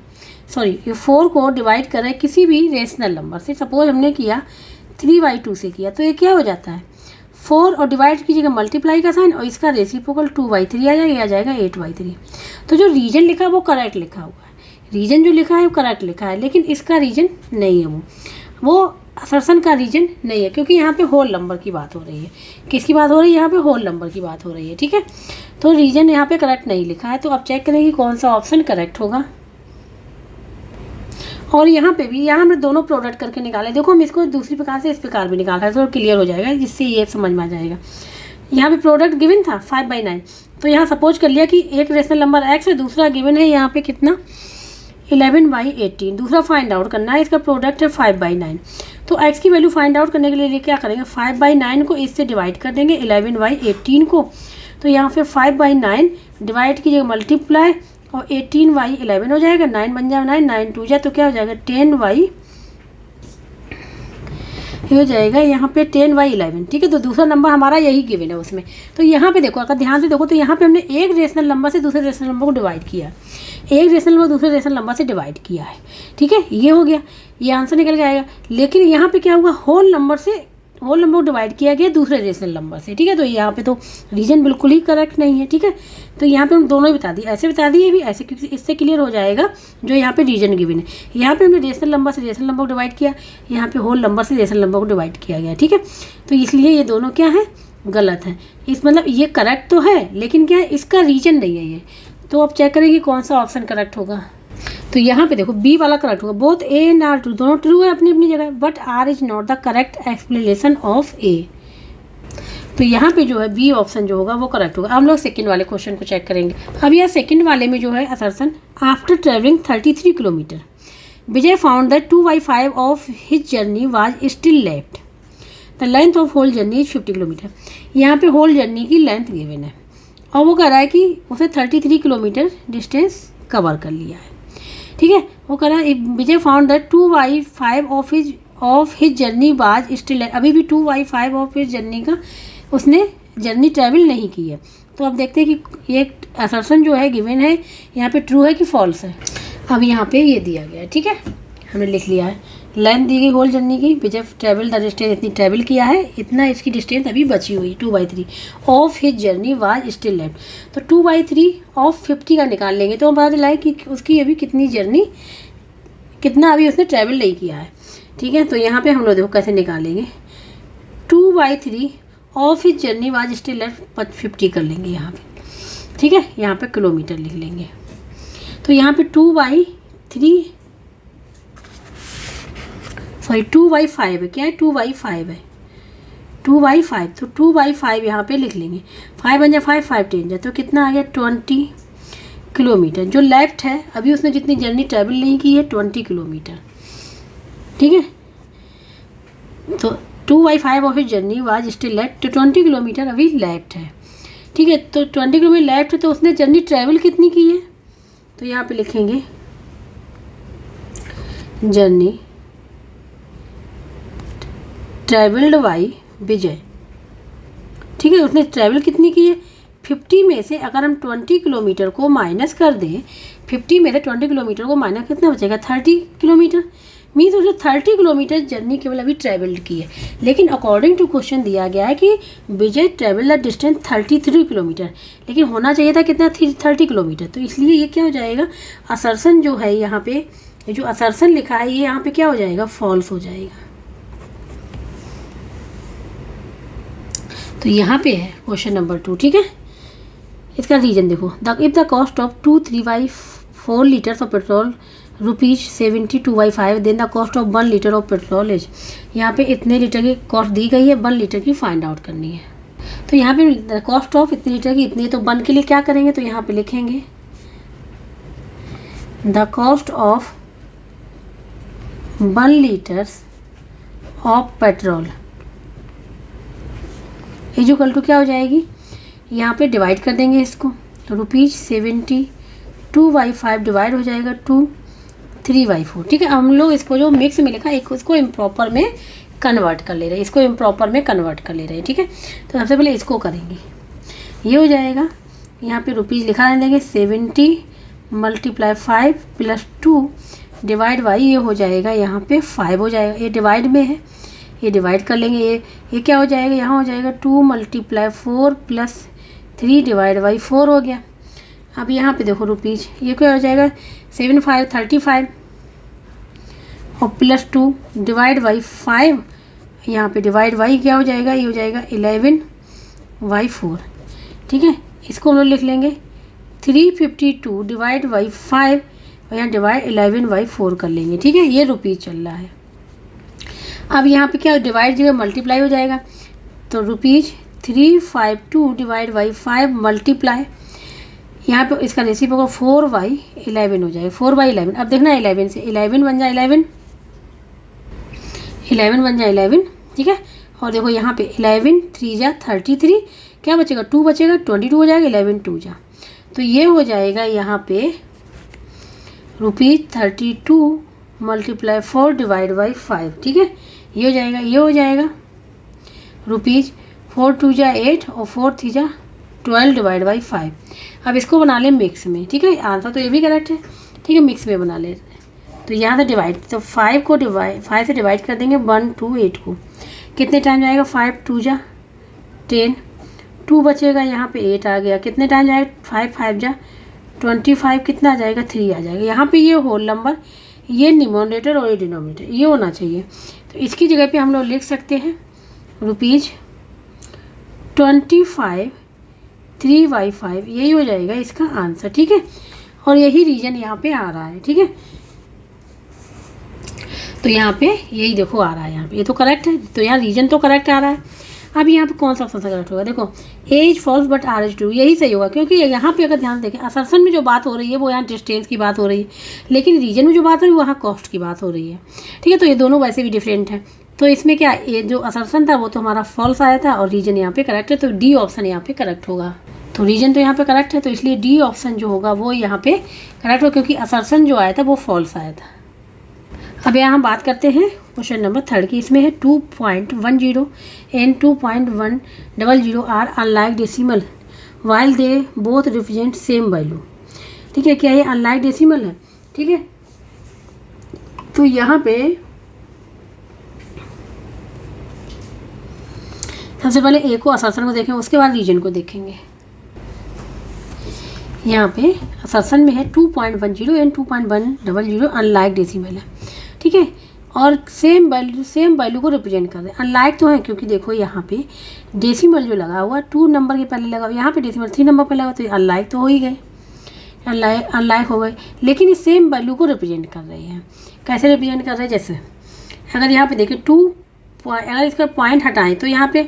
सॉरी ये 4 को डिवाइड करें किसी भी रेशनल नंबर से, सपोज हमने किया 3/2 से किया, तो ये क्या हो जाता है 4 और डिवाइड कीजिएगा मल्टीप्लाई का साइन और इसका रेसिप्रोकल 2/3 आ जाएगा, आ जाएगा 8/3। तो जो रीजन लिखा है वो करेक्ट लिखा हुआ है, रीजन जो लिखा है वो करेक्ट लिखा है, लेकिन इसका रीजन नहीं है, वो असर्शन का रीजन नहीं है, क्योंकि यहाँ पे होल नंबर की बात हो रही है। किसकी बात हो रही है? यहाँ पे होल नंबर की बात हो रही है, ठीक है। तो रीजन यहाँ पे करेक्ट नहीं लिखा है, तो अब चेक करें कि कौन सा ऑप्शन करेक्ट होगा। और यहाँ पे भी, यहाँ हमने दोनों प्रोडक्ट करके निकाले। देखो हम इसको दूसरी प्रकार से इस प्रकार भी निकाल रहे हैं, तो क्लियर हो जाएगा, जिससे ये समझ में आ जाएगा। यहाँ पे प्रोडक्ट गिवन था 5/9, तो यहाँ सपोज कर लिया कि एक रेशनल नंबर x है, दूसरा गिवन है यहाँ पे कितना 11/18। दूसरा फाइंड आउट करना है, इसका प्रोडक्ट है 5/9। तो x की वैल्यू फाइंड आउट करने के लिए क्या करेंगे, 5/9 को इससे डिवाइड कर देंगे 11/18 को। तो यहाँ पे 5/9 डिवाइड कीजिएगा मल्टीप्लाई, और 18/11 हो जाएगा। 9 बन जाए 9, 9 2 जाए तो क्या हो जाएगा 10 हो जाएगा यहाँ पे 10/11, ठीक है। तो दूसरा नंबर हमारा यही गिवन है उसमें। तो यहाँ पे देखो, अगर ध्यान से देखो तो यहाँ पे हमने एक रेशनल नंबर से दूसरे रेशनल नंबर को डिवाइड किया, एक रेशनल नंबर दूसरे रेशनल नंबर से डिवाइड किया है, ठीक है। ये हो गया, ये आंसर निकल जाएगा। लेकिन यहाँ पे क्या हुआ, होल नंबर को डिवाइड किया गया दूसरे रेशनल नंबर से, ठीक है। तो यहाँ पे तो रीजन बिल्कुल ही करेक्ट नहीं है, ठीक है। तो यहाँ पे हम दोनों ही बता दिए, ऐसे बता दिए भी ऐसे, क्योंकि इससे क्लियर हो जाएगा जो यहाँ पे रीजन गिवन है। यहाँ पे हमने रेशनल नंबर से रेशनल नंबर को डिवाइड किया, यहाँ पे होल नंबर से रेशनल नंबर को डिवाइड किया गया, ठीक है। तो इसलिए ये दोनों क्या है, गलत है। इस मतलब ये करेक्ट तो है, लेकिन क्या है, इसका रीजन नहीं है ये। तो अब चेक करेंगे कौन सा ऑप्शन करेक्ट होगा। तो यहाँ पे देखो बी वाला करेक्ट होगा। Both A and R true, दोनों ट्रू है अपनी अपनी जगह, but R is not the correct explanation of A. तो यहाँ पे जो है बी ऑप्शन जो होगा वो करेक्ट होगा। हम लोग सेकंड वाले क्वेश्चन को चेक करेंगे। अब यह सेकंड वाले में जो है assertion, after travelling 33 kilometre Vijay found that 2/5 of his journey was still left, the length of whole journey is 50 kilometre. यहाँ पे होल जर्नी की लेंथ गिवन है, और वो कह रहा है कि उसे 33 किलोमीटर डिस्टेंस कवर कर लिया है, ठीक है। वो कह रहा है Vijay found that 2/5 of his journey was still, अभी भी 2/5 ऑफ हिज जर्नी का उसने जर्नी ट्रैवल नहीं की है। तो अब देखते हैं कि ये असर्शन जो है गिवन है यहाँ पे ट्रू है कि फॉल्स है। अब यहाँ पे ये दिया गया है, ठीक है, हमने लिख लिया है। लेंथ दी गई होल जर्नी की, विजय ट्रैवल द डिस्टेंस, इतनी ट्रैवल किया है, इतना इसकी डिस्टेंस अभी बची हुई 2/3 of his journey was still left. तो 2/3 ऑफ 50 का निकाल लेंगे तो हम पता चला है कि उसकी अभी कितनी जर्नी, कितना अभी उसने ट्रैवल नहीं किया है, ठीक है। तो यहाँ पे हम लोग देखो कैसे निकालेंगे, 2/3 of his journey was still left 50 कर लेंगे यहाँ पे, ठीक है। यहाँ पे किलोमीटर लिख लेंगे। तो यहाँ पे 2/5 है, क्या है 2/5 है, 2/5। तो 2/5 यहाँ पे लिख लेंगे। 5 बन जाए 5, 5 10 जाए तो कितना आ गया 20 किलोमीटर। जो लेफ्ट है अभी उसने जितनी जर्नी ट्रैवल नहीं की है 20 किलोमीटर, ठीक है। तो 2/5 of his journey was still left, तो 20 किलोमीटर अभी लेफ्ट है, ठीक है। तो 20 किलोमीटर लेफ्ट है, तो उसने जर्नी ट्रैवल कितनी की है, तो यहाँ पे लिखेंगे जर्नी ट्रैवल्ड बाई विजय, ठीक है। उसने ट्रैवल कितनी की है 50 में से, अगर हम 20 किलोमीटर को माइनस कर दें, 50 में से 20 किलोमीटर को माइनस कितना बचेगा 30 किलोमीटर। मीन्स उसने 30 किलोमीटर जर्नी केवल अभी ट्रैवल्ड की है। लेकिन अकॉर्डिंग टू क्वेश्चन दिया गया है कि विजय ट्रैवल द डिस्टेंस 33 किलोमीटर, लेकिन होना चाहिए था कितना 30 किलोमीटर। तो इसलिए ये क्या हो जाएगा, असर्शन जो है यहाँ पे, जो असर्शन लिखा है ये यहाँ पे क्या हो जाएगा, फॉल्स हो जाएगा। तो यहाँ पे है क्वेश्चन नंबर 2, ठीक है। इसका रीजन देखो, if the cost of 2 litres of petrol ₹72/5, then the cost of 1 litre of petrol is, यहाँ पे इतने लीटर की कॉस्ट दी गई है, 1 लीटर की फाइंड आउट करनी है। तो यहाँ पे कॉस्ट ऑफ इतने लीटर की इतनी, तो 1 के लिए क्या करेंगे, तो यहाँ पे लिखेंगे the cost of 1 litres of petrol equal to क्या हो जाएगी, यहाँ पे डिवाइड कर देंगे इसको, तो ₹72/5 डिवाइड हो जाएगा 3/4, ठीक है। हम लोग इसको जो मिक्स में लिखा एक उसको इम्प्रॉपर में कन्वर्ट कर ले रहे हैं, इसको इम्प्रॉपर में कन्वर्ट कर ले रहे हैं, ठीक है। तो सबसे पहले इसको करेंगे, ये हो जाएगा, यहाँ पे रुपीज़ लिखा रहने देंगे 70 × 5 + 2 डिवाइड बाई, ये हो जाएगा यहाँ पे 5 हो जाएगा, ये डिवाइड में है, ये डिवाइड कर लेंगे, ये क्या हो जाएगा, यहाँ हो जाएगा 2 × 4 + 3 डिवाइड बाई 4 हो गया। अब यहाँ पे देखो रुपीज़, ये क्या हो जाएगा 7 × 5 = 35, और +2 डिवाइड बाई 5, यहाँ पे डिवाइड बाई क्या हो जाएगा, ये हो जाएगा 11/4। ठीक है, इसको हम लोग लिख लेंगे 352 डिवाइड बाई 5 और यहाँ डिवाइड 11/4 कर लेंगे। ठीक है, ये रुपीज़ चल रहा है। अब यहाँ पे क्या डिवाइड जगह मल्टीप्लाई हो जाएगा, तो ₹352 डिवाइड बाई 5 मल्टीप्लाई, यहाँ पे इसका रेसिप्रोकल 4/11 हो जाएगा, 4/11। अब देखना 11 से 11 बन जाए 11 बन जाए 11। ठीक है, और देखो यहाँ पे 11 3 जा 33, क्या बचेगा 2 बचेगा, 22 हो जाएगा, 11 2 जा, तो ये हो जाएगा यहाँ पे ₹32 मल्टीप्लाई 4 डिवाइड बाई 5। ठीक है, ये हो जाएगा, ये हो जाएगा ₹4 2 जा 8 और 4 3 जा 12 डिवाइड बाई 5। अब इसको बना लें मिक्स में। ठीक है, आंसर तो ये भी करेक्ट है। ठीक है, मिक्स में बना लेते हैं, तो यहाँ से डिवाइड, तो 5 से डिवाइड कर देंगे 1 2 8 को, कितने टाइम जाएगा, 5 2 जा 10, 2 बचेगा, यहाँ पे 8 आ गया, कितने टाइम जाएगा, 5 5 जा 25, कितना आ जाएगा, 3 आ जाएगा। यहाँ पे ये होल नंबर, ये न्यूमरेटर और ये डिनोमिनेटर, ये होना चाहिए, तो इसकी जगह पे हम लोग लिख सकते हैं ₹25 3/5, यही हो जाएगा इसका आंसर। ठीक है, और यही रीजन यहाँ पे आ रहा है। ठीक है, तो यहाँ पे यही देखो आ रहा है, यहाँ पे ये तो करेक्ट है, तो यहाँ रीजन तो करेक्ट आ रहा है। अब यहाँ पे कौन सा ऑप्शन करेक्ट होगा, देखो A is false but R is true, यही सही होगा, क्योंकि यहाँ पे अगर ध्यान देखें असर्शन में जो बात हो रही है वो यहाँ डिस्टेंस की बात हो रही है, लेकिन रीजन में जो बात हो रही है वहाँ कॉस्ट की बात हो रही है। ठीक है, तो ये दोनों वैसे भी डिफरेंट है, तो इसमें क्या ये जो असर्शन था वो तो हमारा फॉल्स आया था और रीजन यहाँ पे करेक्ट है, तो डी ऑप्शन यहाँ पे करेक्ट होगा। तो रीजन तो यहाँ पे करेक्ट है, तो इसलिए डी ऑप्शन जो होगा वो यहाँ पे करेक्ट होगा, क्योंकि असर्शन जो आया था वो फॉल्स आया था। अब यहाँ हम बात करते हैं क्वेश्चन नंबर 3 की। इसमें है 2.10 and 2.100 are unlike decimal while they both represent same value. ठीक है, क्या ये अनलाइक डेसिमल है। ठीक है, तो यहाँ पे सबसे पहले ए को असर्शन को देखें, उसके बाद रीजन को देखेंगे। यहाँ पे असर्शन में है 2.10 and 2.100 अनलाइक डेसिमल है। ठीक है, और सेम वैल्यू को रिप्रेजेंट कर रहे हैं। अनलाइक तो है क्योंकि देखो यहाँ पे डेसिमल जो लगा हुआ 2 नंबर के पहले लगा हुआ, यहाँ पे डेसिमल 3 नंबर पर लगा, तो अनलाइक तो हो ही गए, अनलाइक हो गए, लेकिन इस सेम वैल्यू को रिप्रेजेंट कर रहे हैं। कैसे रिप्रेजेंट कर रहे हैं, जैसे अगर यहाँ पे देखें 2, अगर इसका पॉइंट हटाएं तो यहाँ पे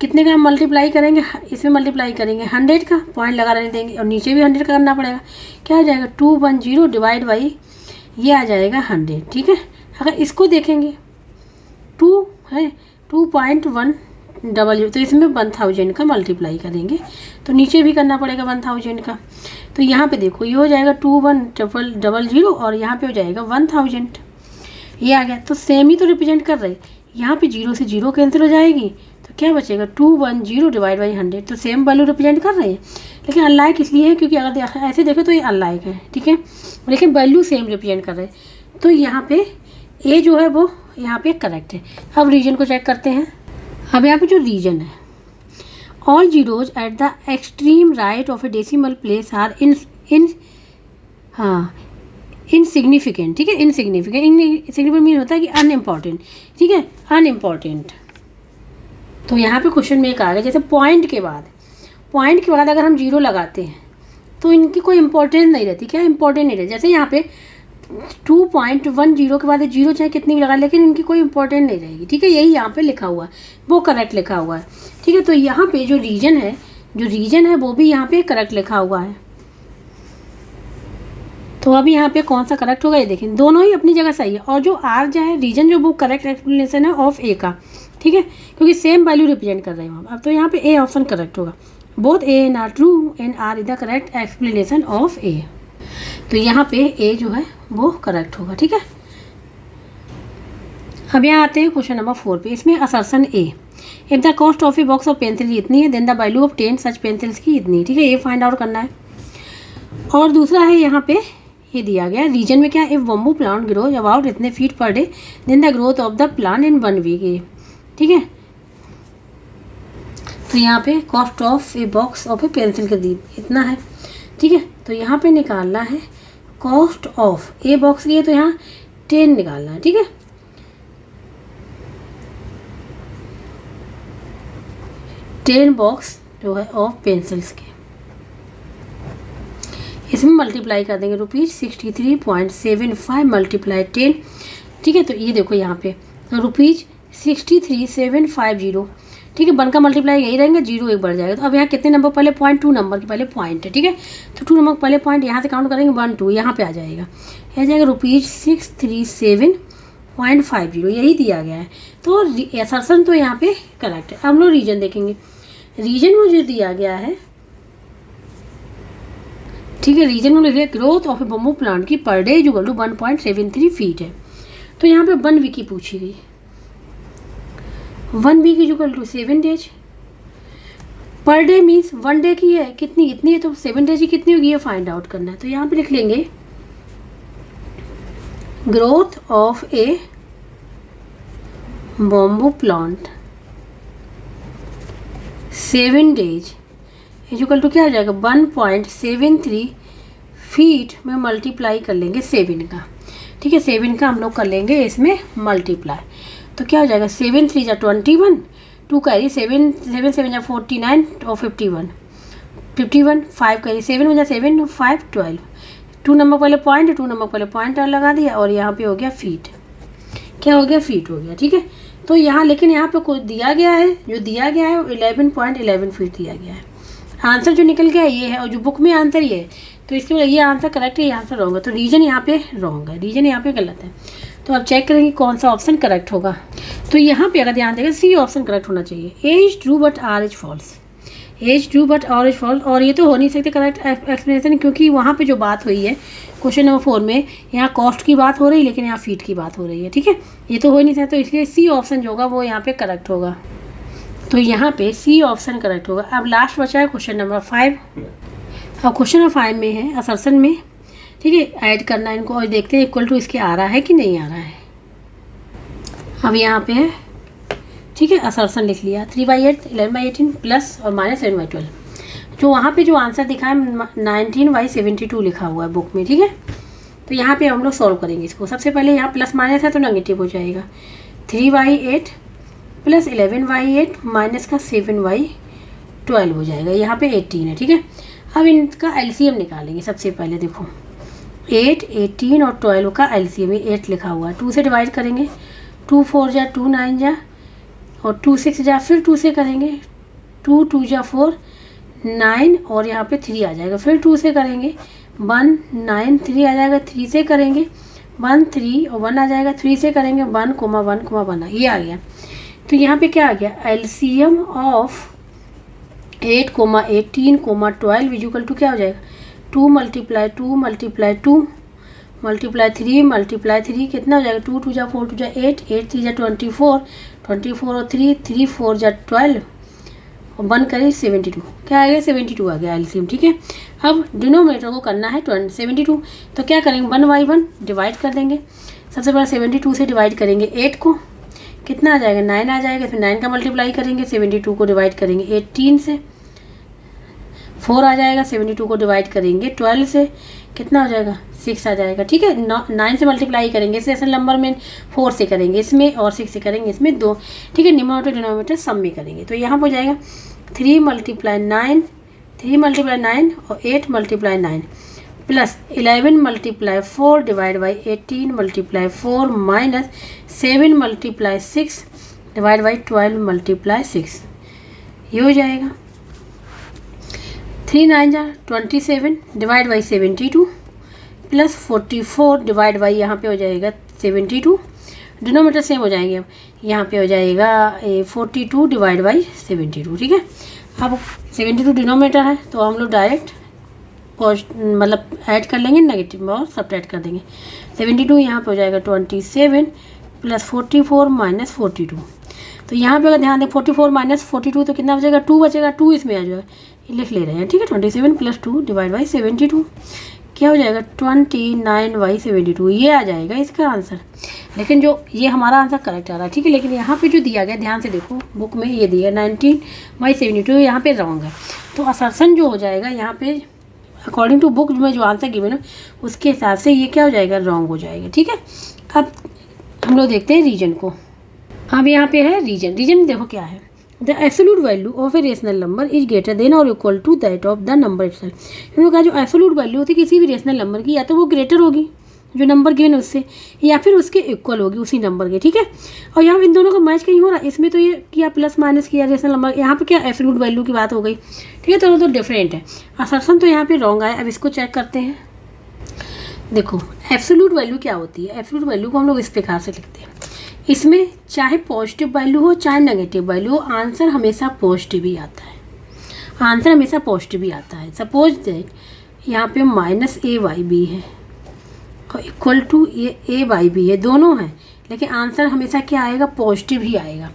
कितने का हम मल्टीप्लाई करेंगे, इसमें मल्टीप्लाई करेंगे 100 का, पॉइंट लगा रहने देंगे और नीचे भी 100 का करना पड़ेगा। क्या आ जाएगा 210 डिवाइड बाई ये आ जाएगा 100। ठीक है, अगर इसको देखेंगे 2 है 2.100, तो इसमें 1000 का मल्टीप्लाई करेंगे, तो नीचे भी करना पड़ेगा 1000 का। तो यहाँ पे देखो ये हो जाएगा 2100 और यहाँ पे हो जाएगा 1000, ये आ गया। तो सेम ही तो रिप्रेजेंट कर रहे, यहाँ पे 0 से 0 कैंसिल हो जाएगी, तो क्या बचेगा 210 डिवाइड बाई 100, तो सेम वैल्यू रिप्रेजेंट कर रहे हैं। लेकिन अनलाइक इसलिए है क्योंकि अगर ऐसे देखें तो ये अनलाइक है। ठीक है, लेकिन वैल्यू सेम रिप्रेजेंट कर रहे हैं, तो यहाँ पे ए जो है वो यहाँ पे करेक्ट है। अब रीजन को चेक करते हैं। अब यहाँ पे जो रीजन है, all zeros at the extreme right of a decimal place are insignificant. ठीक है, इनसिग्निफिकेंट मीन होता है कि अनइम्पॉर्टेंट। ठीक है, अनइम्पॉर्टेंट। तो यहाँ पे क्वेश्चन में एक आ गया, जैसे पॉइंट के बाद अगर हम 0 लगाते हैं तो इनकी कोई इंपॉर्टेंस नहीं रहती। क्या इंपॉर्टेंट नहीं रहती, जैसे यहाँ पे 2.10 के बाद 0 चाहे कितनी भी लगा, लेकिन इनकी कोई इंपॉर्टेंट नहीं रहेगी। ठीक है, यही यहाँ पे लिखा हुआ है, वो करेक्ट लिखा हुआ है। ठीक है, तो यहाँ पे जो रीजन है वो भी यहाँ पे करेक्ट लिखा हुआ है। तो अभी यहाँ पे कौन सा करेक्ट होगा ये देखें, दोनों ही अपनी जगह सही है, और जो आर जो है रीजन जो वो करेक्ट एक्सप्लेनेशन है ऑफ ए का। ठीक है, क्योंकि सेम वैल्यू रिप्रेजेंट कर रहे हैं वहाँ। अब तो यहाँ पे ए ऑप्शन करेक्ट होगा, both A and R true and R is the correct explanation of A. तो यहाँ पे ए जो है वो करेक्ट होगा। ठीक है, अब यहाँ आते हैं क्वेश्चन नंबर 4 पे। इसमें assertion a, if the cost of a box of pencil इतनी है then the value of 10 such pencils की इतनी। ठीक है, ये फाइंड आउट करना है। और दूसरा है यहाँ पे ये दिया गया रीजन में क्या, if bamboo plant grows about इतने feet per day then the growth of the plant in 1 week. ठीक है, तो यहाँ पे cost of a box of a pencil का दी इतना है। ठीक है, तो यहाँ पे निकालना है कॉस्ट ऑफ ए बॉक्स की है, तो यहाँ 10 निकालना है, ठीक है। 10 बॉक्स जो है ऑफ पेंसिल्स के, इसमें मल्टीप्लाई कर देंगे ₹63.75 मल्टीप्लाई 10, ठीक है। तो ये देखो यहाँ पे ₹63,750, ठीक है। 1 का मल्टीप्लाई यही रहेंगे, 0 एक बढ़ जाएगा। तो अब यहाँ कितने नंबर पहले पॉइंट, 2 नंबर के पहले पॉइंट है, ठीक है। तो 2 नंबर पहले पॉइंट यहाँ से काउंट करेंगे 1 2, यहाँ पे आ जाएगा, यह जाएगा ₹637.50, यही दिया गया है। तो असर्शन तो यहाँ पे करेक्ट है। अब हम लोग रीजन देखेंगे। रीजन में जो दिया गया है, ठीक है, रीजन में लिखा है growth of a bamboo plant की per day equal to 1.73 feet है। तो यहाँ पे 1 वीक की पूछी गई, 1 week equal to 7 days. Per day means 1 day की है, कितनी इतनी है, तो 7 डेज की कितनी होगी ये फाइंड आउट करना है। तो यहाँ पे लिख लेंगे growth of a bamboo plant 7 days equal to क्या हो जाएगा 1.73 फीट में मल्टीप्लाई कर लेंगे 7 का, ठीक है। 7 का हम लोग कर लेंगे इसमें मल्टीप्लाई, तो क्या हो जाएगा 7 3 जा 21, 2 कैरी 7 7 7 जा 49 और 51 5 कैरी 7 में जा 7 और 5 12, 2 नंबर पहले पॉइंट, 2 नंबर पहले पॉइंट लगा दिया और यहाँ पे हो गया फीट, क्या हो गया फीट हो गया, ठीक है। तो यहाँ लेकिन यहाँ पे कोई दिया गया है, जो दिया गया है 11.11 फीट दिया गया है। आंसर जो निकल गया ये है, और जो बुक में आंसर ये है, तो इसके बाद ये आंसर करेक्ट है, ये आंसर रॉन्ग है। तो रीजन यहाँ पे रॉन्ग है, रीजन यहाँ पे गलत है। तो अब चेक करेंगे कौन सा ऑप्शन करेक्ट होगा। तो यहाँ पे अगर ध्यान देगा सी ऑप्शन करेक्ट होना चाहिए। A is true but R is false, A is true but R is false, और ये तो हो नहीं सकते करेक्ट एक्सप्लेनेशन, क्योंकि वहाँ पे जो बात हुई है क्वेश्चन नंबर 4 में, यहाँ कॉस्ट की बात हो रही है लेकिन यहाँ फीट की बात हो रही है, ठीक है। ये तो हो ही नहीं सकता, तो इसलिए सी ऑप्शन जो होगा वो यहाँ पे करेक्ट होगा। तो यहाँ पे सी ऑप्शन करेक्ट होगा। अब लास्ट बचा है क्वेश्चन नंबर 5। अब क्वेश्चन नंबर 5 में है असर्शन में, ठीक है, ऐड करना है इनको और देखते हैं इक्वल टू इसके आ रहा है कि नहीं आ रहा है। अब यहाँ पे है, ठीक है, असर्शन लिख लिया 3/8 11/18 प्लस और माइनस 7/12। जो वहाँ पे जो आंसर दिखा है 19/72 लिखा हुआ है बुक में, ठीक है। तो यहाँ पे हम लोग सॉल्व करेंगे इसको। सबसे पहले यहाँ प्लस माइनस है तो नेगेटिव हो जाएगा, 3/8 प्लस 11/8 माइनस का 7/12 हो जाएगा, यहाँ पे 18 है, ठीक है। अब इनका एलसीएम निकालेंगे। सबसे पहले देखो 8 18 और 12 का एलसीएम 8 लिखा हुआ है, 2 से डिवाइड करेंगे, 2 4 जा 2 9 जा और 2 6 जा, फिर 2 से करेंगे, 2 2 जा 4 9 और यहाँ पे 3 आ जाएगा, फिर 2 से करेंगे 1 9 3 आ जाएगा, 3 से करेंगे 1 3 और 1 आ जाएगा, 3 से करेंगे 1 1 1 ये आ गया। तो यहाँ पे क्या आ गया एलसीएम ऑफ 8 18 12 इक्वल टू क्या हो जाएगा 2 मल्टीप्लाई 2 मल्टीप्लाई 2 मल्टीप्लाई 3 मल्टीप्लाई 3 कितना हो जाएगा 2 2 जा 4 2 जा 8 8 3 जा 24 24 और 3 3 4 जा 12 और 1 करें 72, क्या आ गया 72 आ गया एलसीएम, ठीक है। अब डिनोमिनेटर को करना है 72, तो क्या करेंगे 1/1 डिवाइड कर देंगे। सबसे पहले 72 से डिवाइड करेंगे 8 को, कितना आ जाएगा 9 आ जाएगा, फिर 9 का मल्टीप्लाई करेंगे, 72 को डिवाइड करेंगे 18 से, 4 आ जाएगा, 72 को डिवाइड करेंगे 12 से, कितना हो जाएगा 6 आ जाएगा, ठीक है। 9 से मल्टीप्लाई करेंगे इसे असल नंबर में, 4 से करेंगे इसमें और 6 से करेंगे इसमें 2, ठीक है। न्यूमरेटर डिनोमिनेटर सब में करेंगे, तो यहाँ पर हो जाएगा 3 मल्टीप्लाई 9 और 8 multiply 9 plus 11 multiply 4 divide by 18 multiply 4 minus 7 multiply 6 divide by 12 multiply 6, ये हो जाएगा 3 9 जा 27 divide by 72 plus 44 divide by यहाँ पे हो जाएगा 72, डिनोमीटर सेम हो जाएंगे। अब यहाँ पे हो जाएगा 42 डिवाइड बाई 72, ठीक है। अब 72 डिनोमीटर है तो हम लोग डायरेक्ट मतलब ऐड कर लेंगे नेगेटिव और सब्ट्रैक्ट कर देंगे। 72 यहाँ पे हो जाएगा 27 प्लस 44 माइनस 42, तो यहाँ पे अगर ध्यान दें 44 माइनस 42 तो कितना बचेगा 2 बचेगा, 2 इसमें आ जाएगा, ये लिख ले रहे हैं, ठीक है। 27 प्लस 2 डिवाइड बाई 72 क्या हो जाएगा 29/72, ये आ जाएगा इसका आंसर। लेकिन जो ये हमारा आंसर करेक्ट आ रहा है, ठीक है। लेकिन यहाँ पे जो दिया गया ध्यान से देखो बुक में ये दिया 19/72, यहाँ पे रॉन्ग है, तो असर्शन जो हो जाएगा यहाँ पे अकॉर्डिंग टू बुक में जो आंसर गिवन है उसके हिसाब से ये क्या हो जाएगा रॉन्ग हो जाएगा, ठीक है। अब हम लोग देखते हैं रीजन को। अब यहाँ पे है रीजन। रीजन देखो क्या है, the absolute value of a rational number is greater than और equal to that of the number itself. इन्होंने कहा जो एब्सोल्यूट वैल्यू होती है किसी भी रेशनल नंबर की, या तो वो ग्रेटर होगी जो नंबर गिवन उससे, या फिर उसके इक्वल होगी उसी नंबर के, ठीक है। और यहाँ इन दोनों का मैच कहीं हो रहा है, इसमें तो ये किया प्लस माइनस किया रेशनल नंबर, यहाँ पे क्या एब्सोल्यूट वैल्यू की बात हो गई, ठीक है। दोनों तो डिफरेंट है। असर्शन तो यहाँ पे रॉन्ग आया। अब इसको चेक करते हैं। देखो एब्सोल्यूट वैल्यू क्या होती है, एब्सोल्यूट वैल्यू को हम लोग इस प्रकार से लिखते हैं, इसमें चाहे पॉजिटिव वैल्यू हो चाहे नेगेटिव वैल्यू हो, आंसर हमेशा पॉजिटिव ही आता है, आंसर हमेशा पॉजिटिव ही आता है। सपोज दैट यहाँ पे माइनस ए वाई बी है और इक्वल टू ये ए वाई बी है, दोनों हैं, लेकिन आंसर हमेशा क्या आएगा, पॉजिटिव ही आएगा,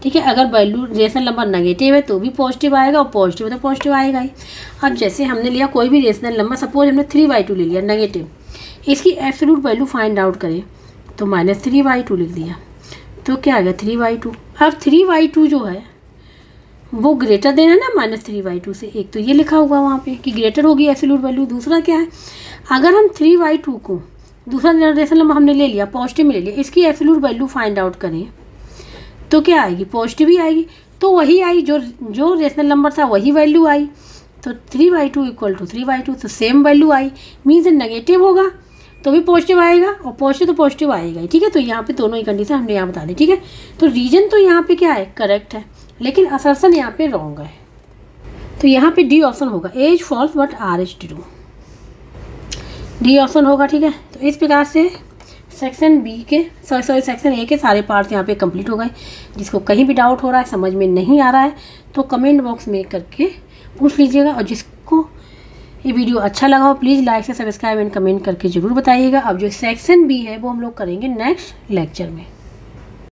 ठीक है। अगर वैल्यू रेशनल नंबर नेगेटिव है तो भी पॉजिटिव आएगा, और पॉजिटिव है तो पॉजिटिव आएगा ही। अब जैसे हमने लिया कोई भी रेशनल नंबर, सपोज हमने 3/2 ले लिया नेगेटिव, इसकी एब्सोल्यूट वैल्यू फाइंड आउट करें तो -3/2 लिख दिया, तो क्या आ गया 3/2। अब 3/2 जो है वो ग्रेटर देन है ना -3/2 से, एक तो ये लिखा हुआ वहाँ पे कि ग्रेटर होगी एब्सोल्यूट वैल्यू। दूसरा क्या है, अगर हम 3/2 को दूसरा रेशनल नंबर हमने ले लिया, पॉजिटिव में ले लिया, इसकी एब्सोल्यूट वैल्यू फाइंड आउट करें तो क्या आएगी, पॉजिटिव ही आएगी। तो वही आई जो रेशनल नंबर था वही वैल्यू आई, तो 3/2 इक्वल टू 3/2, तो सेम वैल्यू आई। मीन्स नेगेटिव होगा तो भी पॉजिटिव आएगा और पॉजिटिव तो पॉजिटिव आएगा ही, ठीक है। तो यहाँ पे दोनों ही कंडीशन हमने यहाँ बता दी, ठीक है। तो रीजन तो यहाँ पे क्या है, करेक्ट है, लेकिन असर्शन यहाँ पे रॉन्ग है। तो यहाँ पे डी ऑप्शन होगा, A is false but R is true, D option होगा, ठीक है। तो इस प्रकार से सेक्शन बी के सेक्शन ए के सारे पार्ट्स यहाँ पे कंप्लीट हो गए। जिसको कहीं भी डाउट हो रहा है, समझ में नहीं आ रहा है, तो कमेंट बॉक्स में करके पूछ लीजिएगा। और जिसको ये वीडियो अच्छा लगा हो प्लीज़ लाइक से सब्सक्राइब एंड कमेंट करके ज़रूर बताइएगा। अब जो सेक्शन बी है वो हम लोग करेंगे नेक्स्ट लेक्चर में।